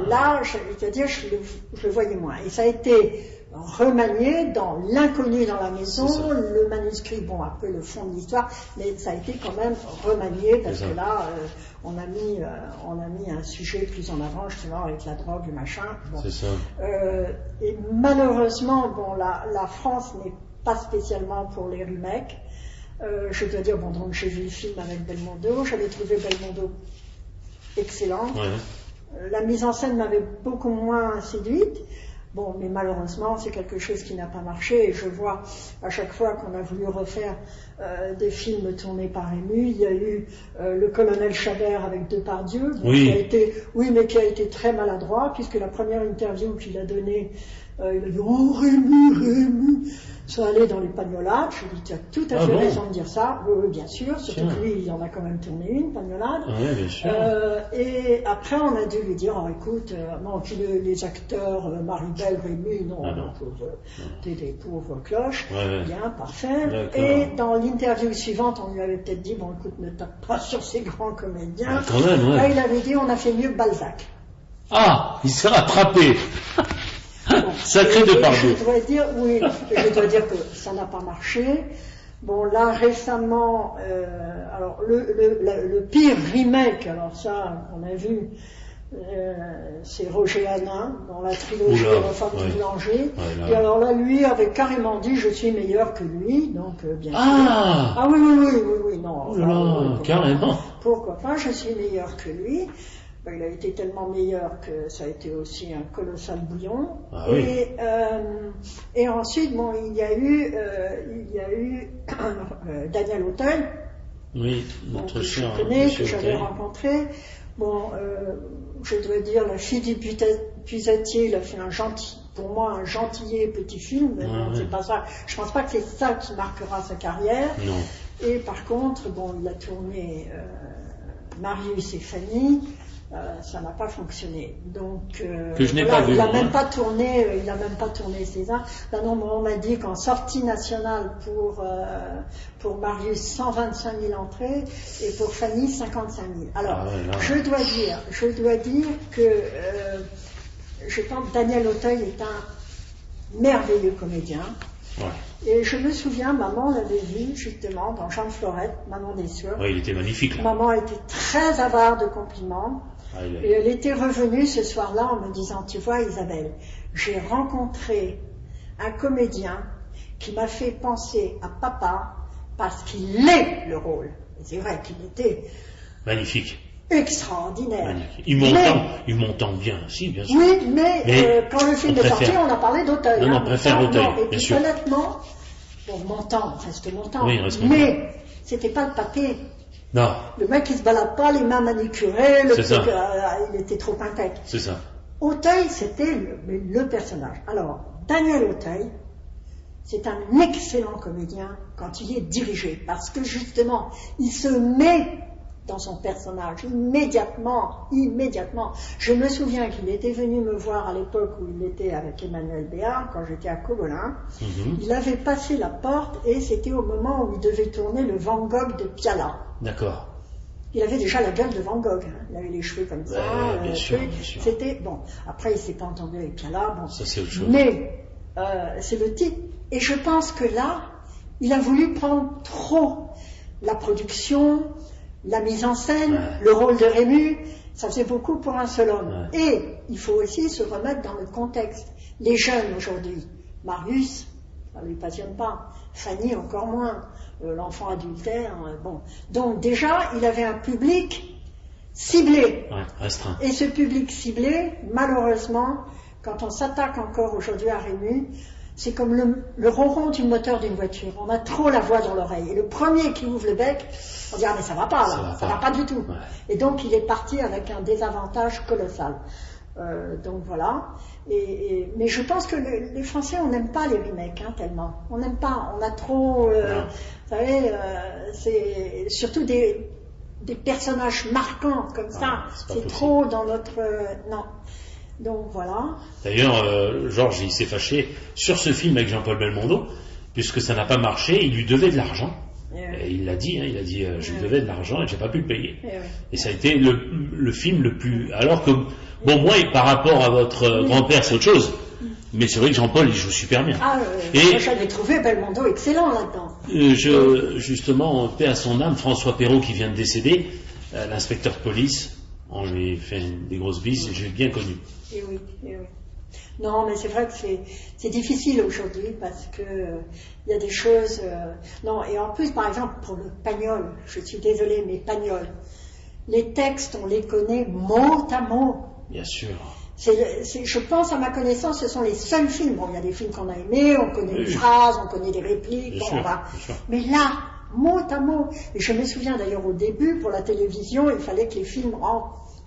Là, je vais te dire, je le voyais moins. Et ça a été remanié dans L'inconnu dans la maison, le manuscrit, bon, un peu le fond de l'histoire, mais ça a été quand même remanié parce que là, on a mis un sujet plus en avant, justement, avec la drogue, le machin. Bon. C'est ça. Et malheureusement, bon, la France n'est pas spécialement pour les remakes. Je dois dire, bon, donc j'ai vu le film avec Belmondo, j'avais trouvé Belmondo excellent. Ouais. La mise en scène m'avait beaucoup moins séduite. Bon, mais malheureusement, c'est quelque chose qui n'a pas marché. Et je vois à chaque fois qu'on a voulu refaire des films tournés par Rémy, il y a eu le colonel Chabert avec Depardieu, qui a été très maladroit, puisque la première interview qu'il a donnée, il a dit « Oh, Rémy !» Ça allait dans les pagnolades. Je lui dis, tu as tout à fait raison de dire ça. Oui, bien sûr. Surtout que lui, il en a quand même tourné une, pagnolade. Oui, bien sûr. Et après, on a dû lui dire, oh, écoute, non, puis les acteurs, Maribel, Rémy, non, t'es des pauvres cloches. Bien, parfait. Et dans l'interview suivante, on lui avait peut-être dit, bon, écoute, ne tape pas sur ces grands comédiens. Quand même, Là, il avait dit, on a fait mieux que Balzac. Ah, il s'est rattrapé. Sacré Depardieu. Je dois dire que ça n'a pas marché. Bon, là, récemment, alors, le pire remake, alors ça, on a vu, c'est Roger Hanin, dans la trilogie de la femme du boulanger. Et alors là, lui avait carrément dit, je suis meilleur que lui, donc, bien sûr. Ah oui, non. Carrément. Pourquoi pas, je suis meilleur que lui. Il a été tellement meilleur que ça a été aussi un colossal bouillon. Ah, oui. Et ensuite, bon, il y a eu Daniel Auteuil, notre que cher, je connais, que j'avais rencontré. Bon, je dois dire, La fille du puisatier, il a fait pour moi un gentillet petit film, mais c'est pas ça. Je pense pas que c'est ça qui marquera sa carrière. Non. Et par contre, bon, il a tourné Marius et Fanny. Ça n'a pas fonctionné. Donc, que je n'ai pas vu. Il n'a même pas tourné César. Là, non, on m'a dit qu'en sortie nationale pour Marius 125 000 entrées et pour Fanny 55 000. Alors, je dois dire que je pense que Daniel Auteuil est un merveilleux comédien. Ouais. Et je me souviens, maman l'avait vu justement dans Jean de Florette, Maman des Sœurs. Oui, il était magnifique là. Maman était très avare de compliments. Et elle était revenue ce soir-là en me disant, tu vois Isabelle, j'ai rencontré un comédien qui m'a fait penser à papa parce qu'il est le rôle. Et c'est vrai qu'il était magnifique. Extraordinaire. Magnifique. Il m'entend bien, si, bien sûr. Oui, mais quand le film est sorti, on a parlé d'Auteuil. Non, on préfère Auteuil, bien sûr. Honnêtement, bon, reste Montand, oui, mais c'était pas le papé. Non. Le mec, il se balade pas, les mains manicurées, il était trop impec. C'est ça. Auteuil, c'était le personnage. Alors, Daniel Auteuil, c'est un excellent comédien quand il est dirigé, parce que justement, il se met dans son personnage immédiatement. Je me souviens qu'il était venu me voir à l'époque où il était avec Emmanuel Béard, quand j'étais à Cogolin. Il avait passé la porte et c'était au moment où il devait tourner le Van Gogh de Piala. D'accord. Il avait déjà la gueule de Van Gogh, hein. Il avait les cheveux comme ça. Bien sûr. C'était bon. Après, il s'est pas entendu avec Piala. Bon. Ça, c'est autre chose. Mais c'est le titre. Et je pense que là, il a voulu prendre trop la production, la mise en scène, le rôle de Rému. Ça faisait beaucoup pour un seul homme. Et il faut aussi se remettre dans le contexte. Les jeunes aujourd'hui, Marius, ça ne lui passionne pas. Fanny encore moins. L'enfant adultère, bon. Donc déjà, il avait un public ciblé. Restreint. Et ce public ciblé, malheureusement, quand on s'attaque encore aujourd'hui à Rému, c'est comme le ronron du moteur d'une voiture. On a trop la voix dans l'oreille. Et le premier qui ouvre le bec, on dit « Ah mais ça va pas là, ça va pas du tout ». Et donc il est parti avec un désavantage colossal. Donc voilà. Mais je pense que les Français, on n'aime pas les remakes, hein, tellement. On n'aime pas. On a trop, vous savez, c'est surtout des personnages marquants comme ça. C'est trop dans notre... non. Donc voilà. D'ailleurs, Georges, il s'est fâché sur ce film avec Jean-Paul Belmondo, puisque ça n'a pas marché, il lui devait de l'argent. Et il l'a dit, je lui devais de l'argent et j'ai pas pu le payer. Et ça a été le film le plus... Alors que, bon, moi, par rapport à votre grand-père, c'est autre chose. Mais c'est vrai que Jean-Paul, il joue super bien. Moi, j'avais trouvé Belmondo excellent là-dedans. Justement, paix à son âme, François Perrault qui vient de décéder, l'inspecteur de police, on lui a fait des grosses bises et je l'ai bien connu. Et oui. Non, mais c'est vrai que c'est difficile aujourd'hui parce que il y a des choses... non, et en plus, par exemple, pour le Pagnol, je suis désolée, mais Pagnol, les textes, on les connaît mot à mot. Bien sûr. Je pense, à ma connaissance, ce sont les seuls films. Bon, il y a des films qu'on a aimés, on connaît les phrases, on connaît les répliques, bien sûr. Mais là, mot à mot. Et je me souviens d'ailleurs au début, pour la télévision, il fallait que les films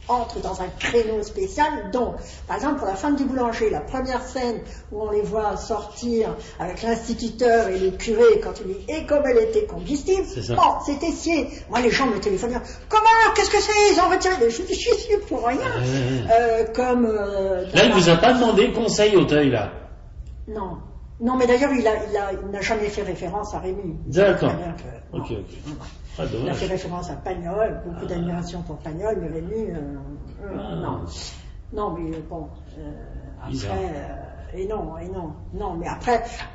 entrent dans un créneau spécial. Donc, par exemple, pour La femme du boulanger, la première scène où on les voit sortir avec l'instituteur et le curé quand il dit « Et comme elle était combustible », bon, c'était scié. Moi, les gens me téléphonaient « Comment? Qu'est-ce que c'est? Ils ont retiré ?» Je suis pour rien. Là, il vous a pas demandé conseil Auteuil, là? Non. Non, mais d'ailleurs, il n'a jamais fait référence à Rému. D'accord. Ok. Il a fait référence à Pagnol, beaucoup d'admiration pour Pagnol, mais Rému, non. Non, mais bon, après, non, mais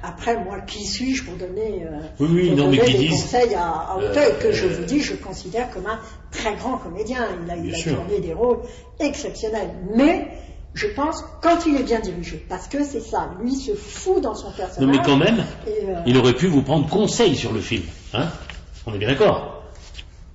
après, moi, qui suis-je pour donner, des conseils à Auteuil, que je vous dis, je considère comme un très grand comédien. Il a tourné des rôles exceptionnels. Mais, je pense, quand il est bien dirigé, parce que c'est ça, lui se fout dans son personnage. Non, mais quand même, il aurait pu vous prendre conseil sur le film, hein? On est bien d'accord.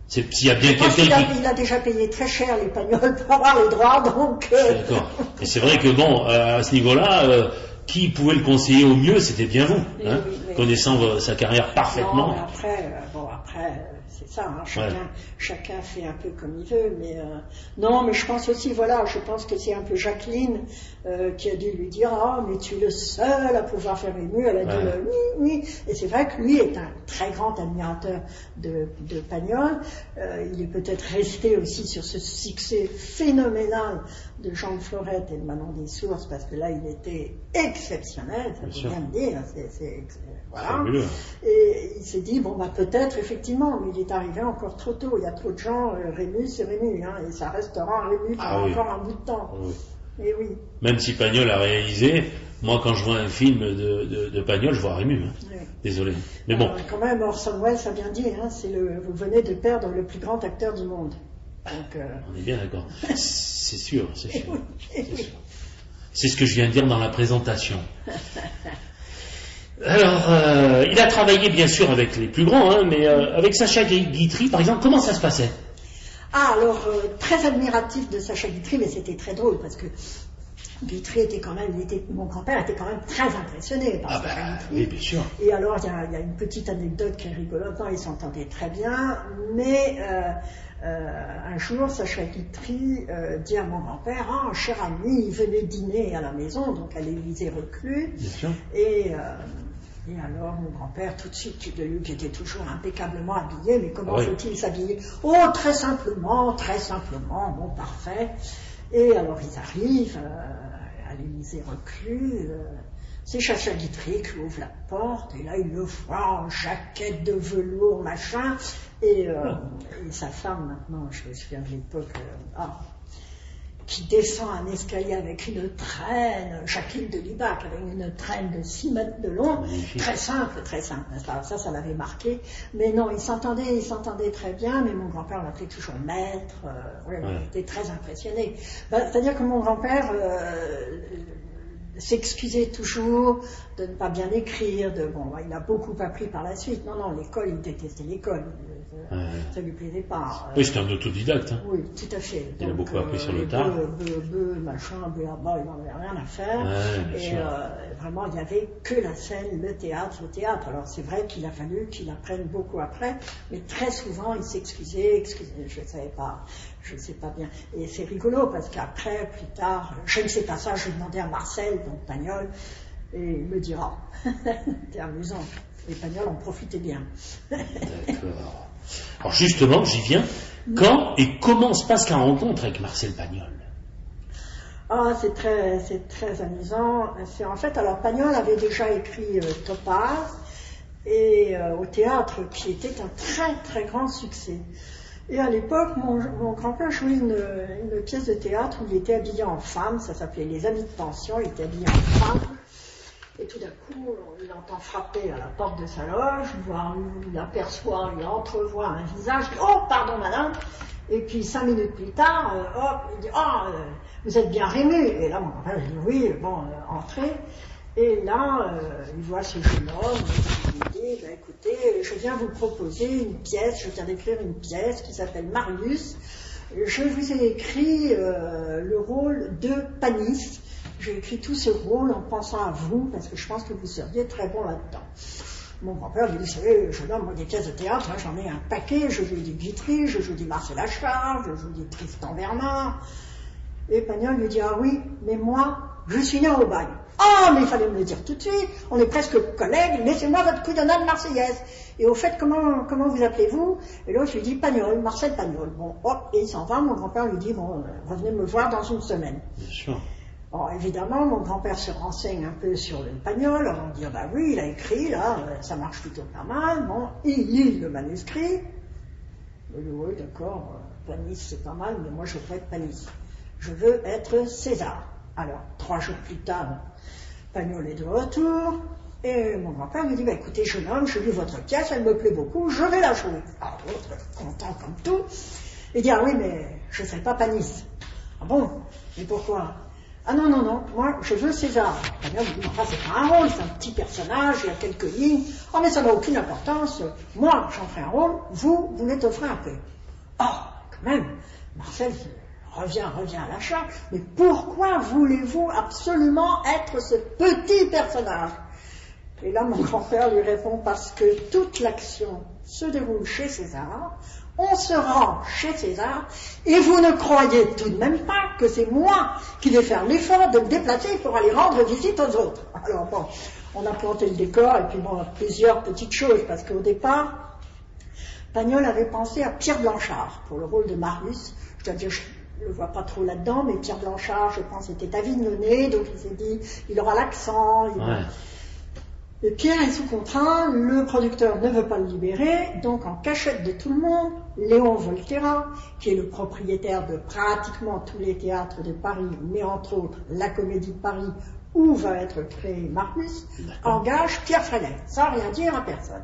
S'il y a bien quelqu'un il a déjà payé très cher les Pagnols pour avoir les droits, donc... D'accord. Et c'est vrai que bon, à ce niveau-là, qui pouvait le conseiller au mieux, c'était bien vous, hein, connaissant sa carrière parfaitement. Non, mais après, c'est ça, hein, chacun fait un peu comme il veut, mais non, mais je pense aussi, je pense que c'est un peu Jacqueline qui a dû lui dire « Ah, mais tu es le seul à pouvoir faire Rému », elle a dit « Oui », et c'est vrai que lui est un très grand admirateur de Pagnol, il est peut-être resté aussi sur ce succès phénoménal de Jean de Florette et de Manon des Sources, parce que là, il était exceptionnel, ça faut bien le dire, voilà. Et il s'est dit, peut-être, effectivement, mais il est arrivé encore trop tôt, il y a trop de gens, Rému, c'est Rému, hein, et ça restera Rému pendant encore un bout de temps. Et oui. Même si Pagnol a réalisé, moi, quand je vois un film de Pagnol, je vois Rému, hein. Désolé. Mais bon. Quand même, Orson Welles a bien dit, hein, vous venez de perdre le plus grand acteur du monde. Donc, on est bien d'accord. C'est sûr. C'est ce que je viens de dire dans la présentation. Alors, il a travaillé bien sûr avec les plus grands, hein, mais avec Sacha Guitry, par exemple, comment ça se passait? Alors, très admiratif de Sacha Guitry, mais c'était très drôle parce que Guitry était quand même, mon grand-père était quand même très impressionné par Sacha Guitry. Oui, bien sûr. Et alors, il y a une petite anecdote qui est rigolote. Non, ils s'entendaient très bien, mais un jour, Sacha Guitry dit à mon grand-père, « Ah, cher ami, venez dîner à la maison, donc à l'Élysée-Reclus. » Bien sûr. Et alors, mon grand-père, tout de suite, Luc était toujours impeccablement habillé, mais comment faut-il s'habiller? Oh, très simplement, bon, parfait. Et alors, ils arrivent à l'Élysée-Reclus, c'est Sacha Guitry qui ouvre la porte, et là, il le voit en jaquette de velours, machin, et sa femme, maintenant, je me souviens de l'époque, qui descend un escalier avec une traîne, Jacqueline de Libac, avec une traîne de 6 mètres de long, très simple, ça l'avait marqué. Mais non, ils s'entendaient très bien, mais mon grand-père l'appelait toujours maître, il était très impressionné. C'est-à-dire que mon grand-père s'excusait toujours de ne pas bien écrire, il a beaucoup appris par la suite. Non, l'école, il détestait l'école. Ça lui plaisait pas. Oui, c'était un autodidacte. Hein. Oui, tout à fait. Il a beaucoup appris sur le tard. Machin, il n'en avait rien à faire. Vraiment, il n'y avait que la scène, le théâtre. Alors c'est vrai qu'il a fallu qu'il apprenne beaucoup après, mais très souvent il s'excusait, je ne sais pas bien. Et c'est rigolo parce qu'après, plus tard, je ne sais pas ça, je demandais à Marcel, donc Pagnol, et il me dira. C'était amusant. Les Pagnol en profitaient bien. D'accord. Alors justement, j'y viens. Quand et comment se passe la rencontre avec Marcel Pagnol? C'est très amusant. En fait, alors Pagnol avait déjà écrit Topaz et au théâtre, qui était un très très grand succès. Et à l'époque, mon grand-père jouait une pièce de théâtre où il était habillé en femme, ça s'appelait Les Amis de Pension, il était habillé en femme. Et tout d'un coup, il entend frapper à la porte de sa loge, il entrevoit un visage, « Oh, pardon madame !» Et puis 5 minutes plus tard, il dit « Ah, vous êtes bien Rému !» Et là, mon grand-père dit « Oui, entrez. » Et là, il voit ce jeune homme, il dit « Écoutez, je viens vous proposer une pièce, je viens d'écrire une pièce qui s'appelle Marius. Je vous ai écrit le rôle de Panis. J'ai écrit tout ce rôle en pensant à vous, parce que je pense que vous seriez très bon là-dedans. » Mon grand-père lui dit, vous savez, je donne moi des pièces de théâtre, j'en ai un paquet, je joue du Guitry, je joue du Marcel Achard, je joue du Tristan Bernard. Et Pagnol lui dit, ah oui, mais moi, je suis né au bagne. Ah, mais il fallait me le dire tout de suite, on est presque collègues, laissez-moi votre couillonnade marseillaise. Et au fait, comment vous appelez-vous? Et l'autre lui dit, Pagnol, Marcel Pagnol. Bon, hop, et il s'en va, mon grand-père lui dit, revenez me voir dans une semaine. Bien sûr. Bon, évidemment, mon grand-père se renseigne un peu sur le Pagnol, on dit, bah oui, il a écrit, là, ça marche plutôt pas mal, bon, il lit le manuscrit, il dit, oui, d'accord, Panis, c'est pas mal, mais moi, je veux pas être Panis, je veux être César. Alors, 3 jours plus tard, Pagnol est de retour, et mon grand-père lui dit, bah écoutez, jeune homme, je lis votre pièce, elle me plaît beaucoup, je vais la jouer. Alors, l'autre, content comme tout, il dit, ah oui, mais je ne serai pas Panis. Ah bon? Mais pourquoi? Ah non, moi je veux César. Pagnol me dit, c'est pas un rôle, c'est un petit personnage, il y a quelques lignes. Oh mais ça n'a aucune importance, moi j'en ferai un rôle, vous l'êtes offert un peu. Oh, quand même, Marcel revient à la charge, mais pourquoi voulez-vous absolument être ce petit personnage? Et là mon grand-père lui répond, parce que toute l'action se déroule chez César, on se rend chez César, et vous ne croyez tout de même pas que c'est moi qui vais faire l'effort de me déplacer pour aller rendre visite aux autres. Alors bon, on a planté le décor, et puis bon, plusieurs petites choses, parce qu'au départ, Pagnol avait pensé à Pierre Blanchard pour le rôle de Marius. Je dois dire, je ne le vois pas trop là-dedans, mais Pierre Blanchard, je pense, était avignonné, donc il s'est dit, il aura l'accent. Et Pierre est sous contrat, le producteur ne veut pas le libérer, donc en cachette de tout le monde, Léon Volterra, qui est le propriétaire de pratiquement tous les théâtres de Paris, mais entre autres la Comédie de Paris, où va être créé Marius, engage Pierre Freinet, sans rien dire à personne.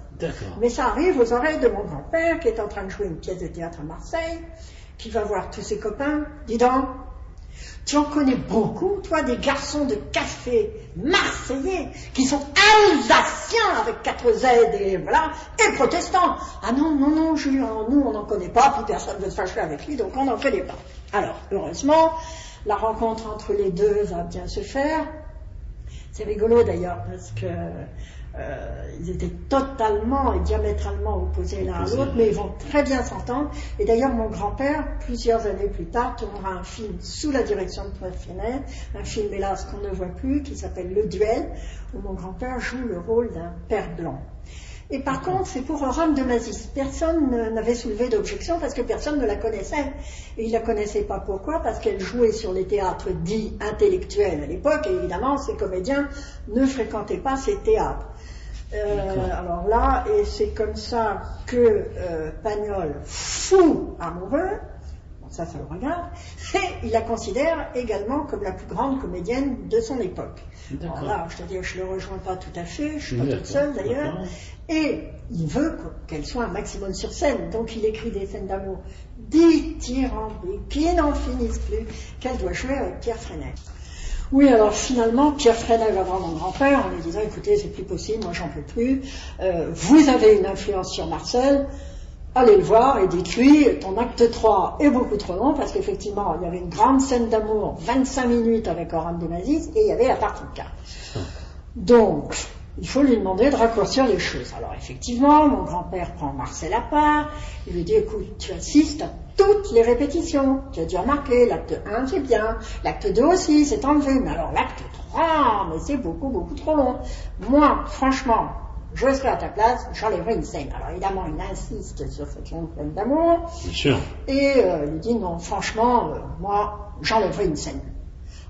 Mais ça arrive aux oreilles de mon grand-père, qui est en train de jouer une pièce de théâtre à Marseille, qui va voir tous ses copains, dis donc, tu en connais beaucoup, toi, des garçons de café marseillais qui sont alsaciens avec 4 Z et voilà, et protestants. Ah non, Julien, nous on n'en connaît pas, puis personne ne veut se fâcher avec lui, donc on n'en connaît pas. Alors, heureusement, la rencontre entre les deux va bien se faire. C'est rigolo d'ailleurs parce que ils étaient totalement et diamétralement opposés l'un à l'autre, mais ils vont très bien s'entendre. Et d'ailleurs, mon grand-père, plusieurs années plus tard, tournera un film sous la direction de Pierre Freinet, un film hélas qu'on ne voit plus, qui s'appelle Le Duel, où mon grand-père joue le rôle d'un père blanc. Et par contre, c'est pour Rome de Mazis. Personne n'avait soulevé d'objection parce que personne ne la connaissait. Et il ne la connaissait pas. Pourquoi? Parce qu'elle jouait sur les théâtres dits intellectuels à l'époque, et évidemment, ces comédiens ne fréquentaient pas ces théâtres. Alors là, et c'est comme ça que Pagnol, fou amoureux, bon, ça le regarde, et il la considère également comme la plus grande comédienne de son époque. Alors là, je te dis, je ne le rejoins pas tout à fait, je ne suis pas toute seule d'ailleurs, et il veut qu'elle soit un maximum sur scène, donc il écrit des scènes d'amour dithyrambiques, qui n'en finissent plus, qu'elle doit jouer avec Pierre Freinet. Oui, alors finalement, Pierre Freinet va voir mon grand-père en lui disant, écoutez, c'est plus possible, moi j'en peux plus, vous avez une influence sur Marcel, allez le voir et dites-lui, ton acte 3 est beaucoup trop long, parce qu'effectivement, il y avait une grande scène d'amour, 25 minutes avec Oran de Mazis, et il y avait la partie 4. Donc, il faut lui demander de raccourcir les choses. Alors effectivement, mon grand-père prend Marcel à part, il lui dit, écoute, tu assistes à toutes les répétitions, tu as dû remarquer, l'acte 1 c'est bien, l'acte 2 aussi, c'est enlevé, mais alors l'acte 3, mais c'est beaucoup, beaucoup trop long. Moi, franchement, je serai à ta place, j'enlèverai une scène. Alors évidemment, il insiste sur cette scène d'amour, bien sûr. Et il lui dit, non, franchement, moi, j'enlèverai une scène.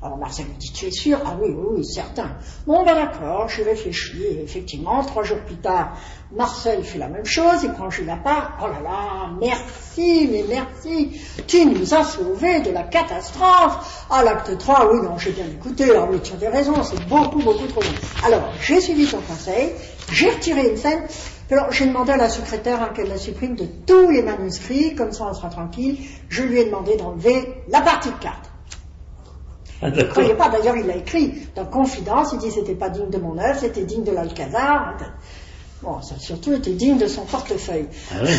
Alors Marcel lui dit, tu es sûr? Ah oui, oui, oui, certain. Bon, ben d'accord, j'y réfléchis, et effectivement, 3 jours plus tard, Marcel fait la même chose, il prend Jules à part, oh là là, merci, mais merci, tu nous as sauvés de la catastrophe. Ah, l'acte 3, oui, non, j'ai bien écouté, alors oui, tu avais raison, c'est beaucoup, beaucoup trop long. Alors, j'ai suivi ton conseil, j'ai retiré une scène, alors j'ai demandé à la secrétaire qu'elle la supprime de tous les manuscrits, comme ça on sera tranquille, je lui ai demandé d'enlever la partie de 4. Ah, ne croyez pas, d'ailleurs il l'a écrit dans Confidence, il dit c'était pas digne de mon œuvre, c'était digne de l'Alcazar. Bon, ça surtout était digne de son portefeuille. Ah oui.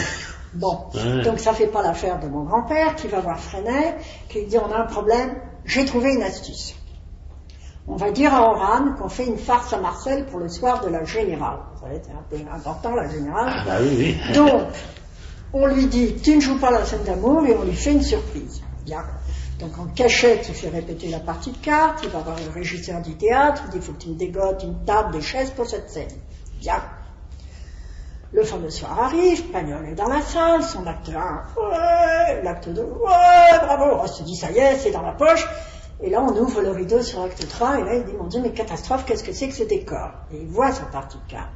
Bon, Ouais. donc ça fait pas l'affaire de mon grand-père qui va voir Freinet, qui lui dit on a un problème, j'ai trouvé une astuce. On va dire à Oran qu'on fait une farce à Marcel pour le soir de la Générale. Vous savez, c'est un peu important la Générale. Ah bah oui, oui. Donc, on lui dit tu ne joues pas la scène d'amour et on lui fait une surprise. Bien. Donc en cachette, il fait répéter la partie de cartes, il va voir le régisseur du théâtre, il dit il faut que tu me dégotes une table, des chaises pour cette scène. Bien. Le fameux soir arrive, Pagnol est dans la salle, son acte 1, ouais, l'acte 2, ouais, bravo, on se dit ça y est, c'est dans la poche, et là on ouvre le rideau sur l'acte 3, et là il dit mon Dieu, mais catastrophe, qu'est-ce que c'est que ce décor? Et il voit sa partie de cartes.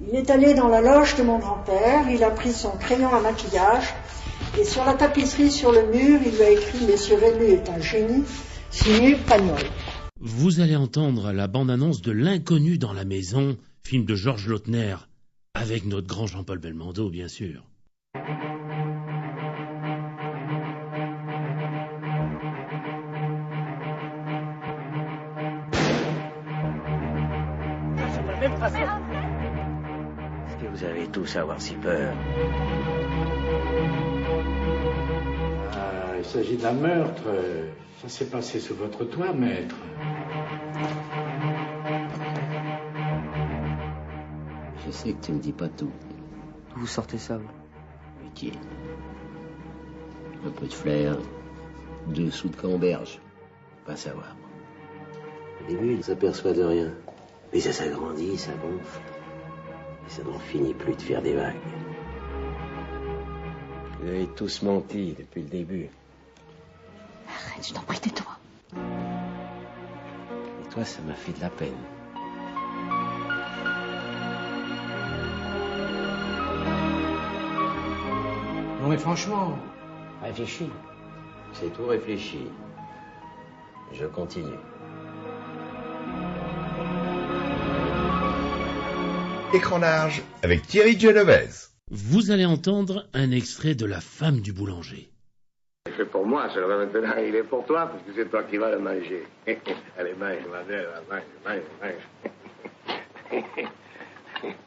Il est allé dans la loge de mon grand-père, il a pris son crayon à maquillage, et sur la tapisserie sur le mur, il lui a écrit « Monsieur Rému est un génie », signé Pagnol. Vous allez entendre la bande-annonce de L'Inconnu dans la maison, film de Georges Lautner, avec notre grand Jean-Paul Belmondo, bien sûr. Est-ce que vous avez tous à avoir si peur? Il s'agit d'un meurtre. Ça s'est passé sous votre toit, maître. Je sais que tu me dis pas tout. D'où vous sortez ça, vous? Métier. Un peu de flair, 2 sous de camberge. Pas savoir. Au début, il ne s'aperçoit de rien. Mais ça s'agrandit, ça gonfle. Et ça n'en finit plus de faire des vagues. Vous avez tous menti depuis le début. Arrête, je t'en prie, tais-toi. Et toi, ça m'a fait de la peine. Non mais franchement, Réfléchis. C'est tout réfléchi. Je continue. Écran large avec Thierry Genovese. Vous allez entendre un extrait de La femme du boulanger. C'est pour moi, ça va maintenant. Il est pour toi, parce que c'est toi qui vas le manger. Allez, mange, ma belle, mange.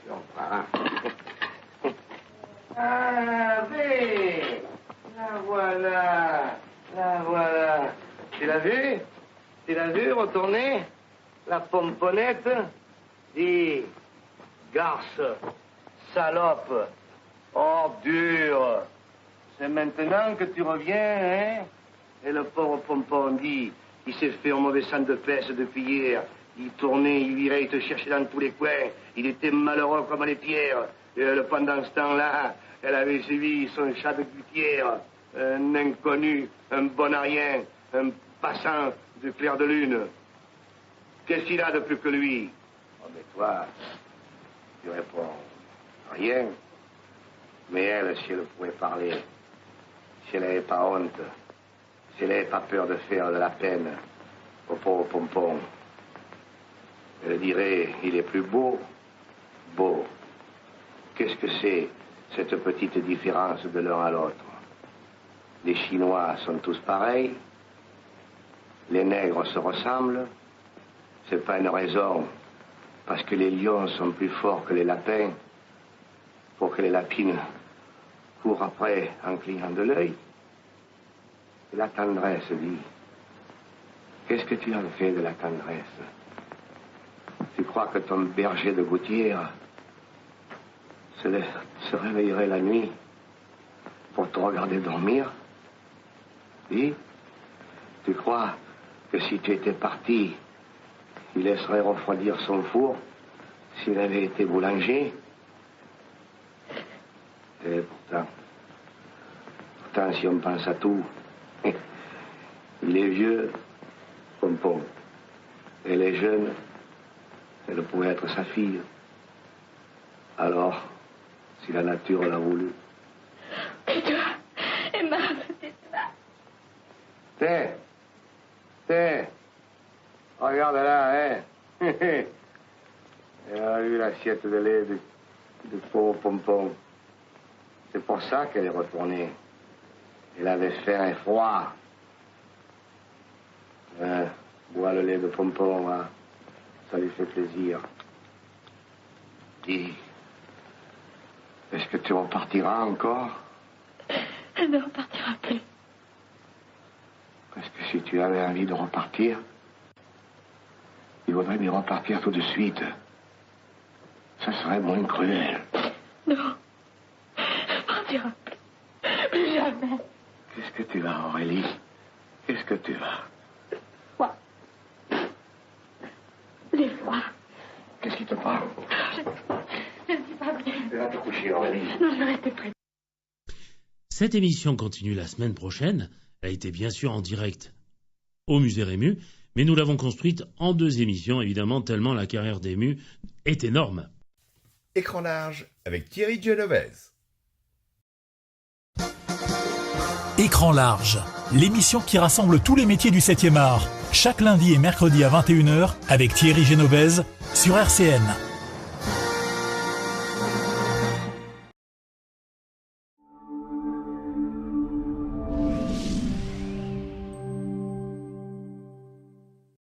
On fera. Ah, mais, la voilà. Ah, voilà. Tu l'as vu? Tu l'as vu retourner? La pomponnette? Dis, garce, salope, ordure. C'est maintenant que tu reviens, hein? Et le pauvre pompon dit, il s'est fait un mauvais sang de peste depuis hier. Il tournait, il virait, il te cherchait dans tous les coins. Il était malheureux comme les pierres. Et elle, pendant ce temps-là, elle avait suivi son chat de gouttière. Un inconnu, un bon à rien, un passant du clair de lune. Qu'est-ce qu'il a de plus que lui? Oh, mais toi, tu réponds rien. Mais elle, si elle pouvait parler, si elle n'avait pas honte, si elle n'avait pas peur de faire de la peine au pauvre pompon, elle dirait, il est plus beau, beau. Qu'est-ce que c'est, cette petite différence de l'un à l'autre? Les Chinois sont tous pareils, les nègres se ressemblent, c'est pas une raison, parce que les lions sont plus forts que les lapins, pour que les lapines courent après en clignant de l'œil. Et la tendresse, dit, qu'est-ce que tu en fais de la tendresse? Tu crois que ton berger de gouttière se réveillerait la nuit pour te regarder dormir? Oui? Tu crois que si tu étais parti, il laisserait refroidir son four s'il avait été boulanger? Et pourtant, si on pense à tout, il est vieux, pompon, et les jeunes, elle pourrait être sa fille. Alors, si la nature l'a voulu. Tais-toi, Emma, tais-toi. Tiens, regarde là, hein. Elle a eu l'assiette de lait du pauvre pompon. C'est pour ça qu'elle est retournée. Elle avait faim et froid. Bois le lait de pompon, hein. Ça lui fait plaisir. Dis, est-ce que tu repartiras encore? Elle ne repartira plus. Parce que si tu avais envie de repartir, il vaudrait mieux repartir tout de suite. Ça serait moins cruel. Non. Elle partira plus. Plus jamais. Qu'est-ce que tu vas, Aurélie? Qu'est-ce que tu vas? Quoi? Les voix. Qu'est-ce qui te parle? Je ne suis pas bien. Tu vas te coucher, Aurélie. Non, je vais rester près. Cette émission continue la semaine prochaine. Elle a été bien sûr en direct au musée Rému, mais nous l'avons construite en 2 émissions, évidemment, tellement la carrière d'Ému est énorme. Écran large avec Thierry Genovese. Écran large, l'émission qui rassemble tous les métiers du 7e art, chaque lundi et mercredi à 21h avec Thierry Genovese sur RCN.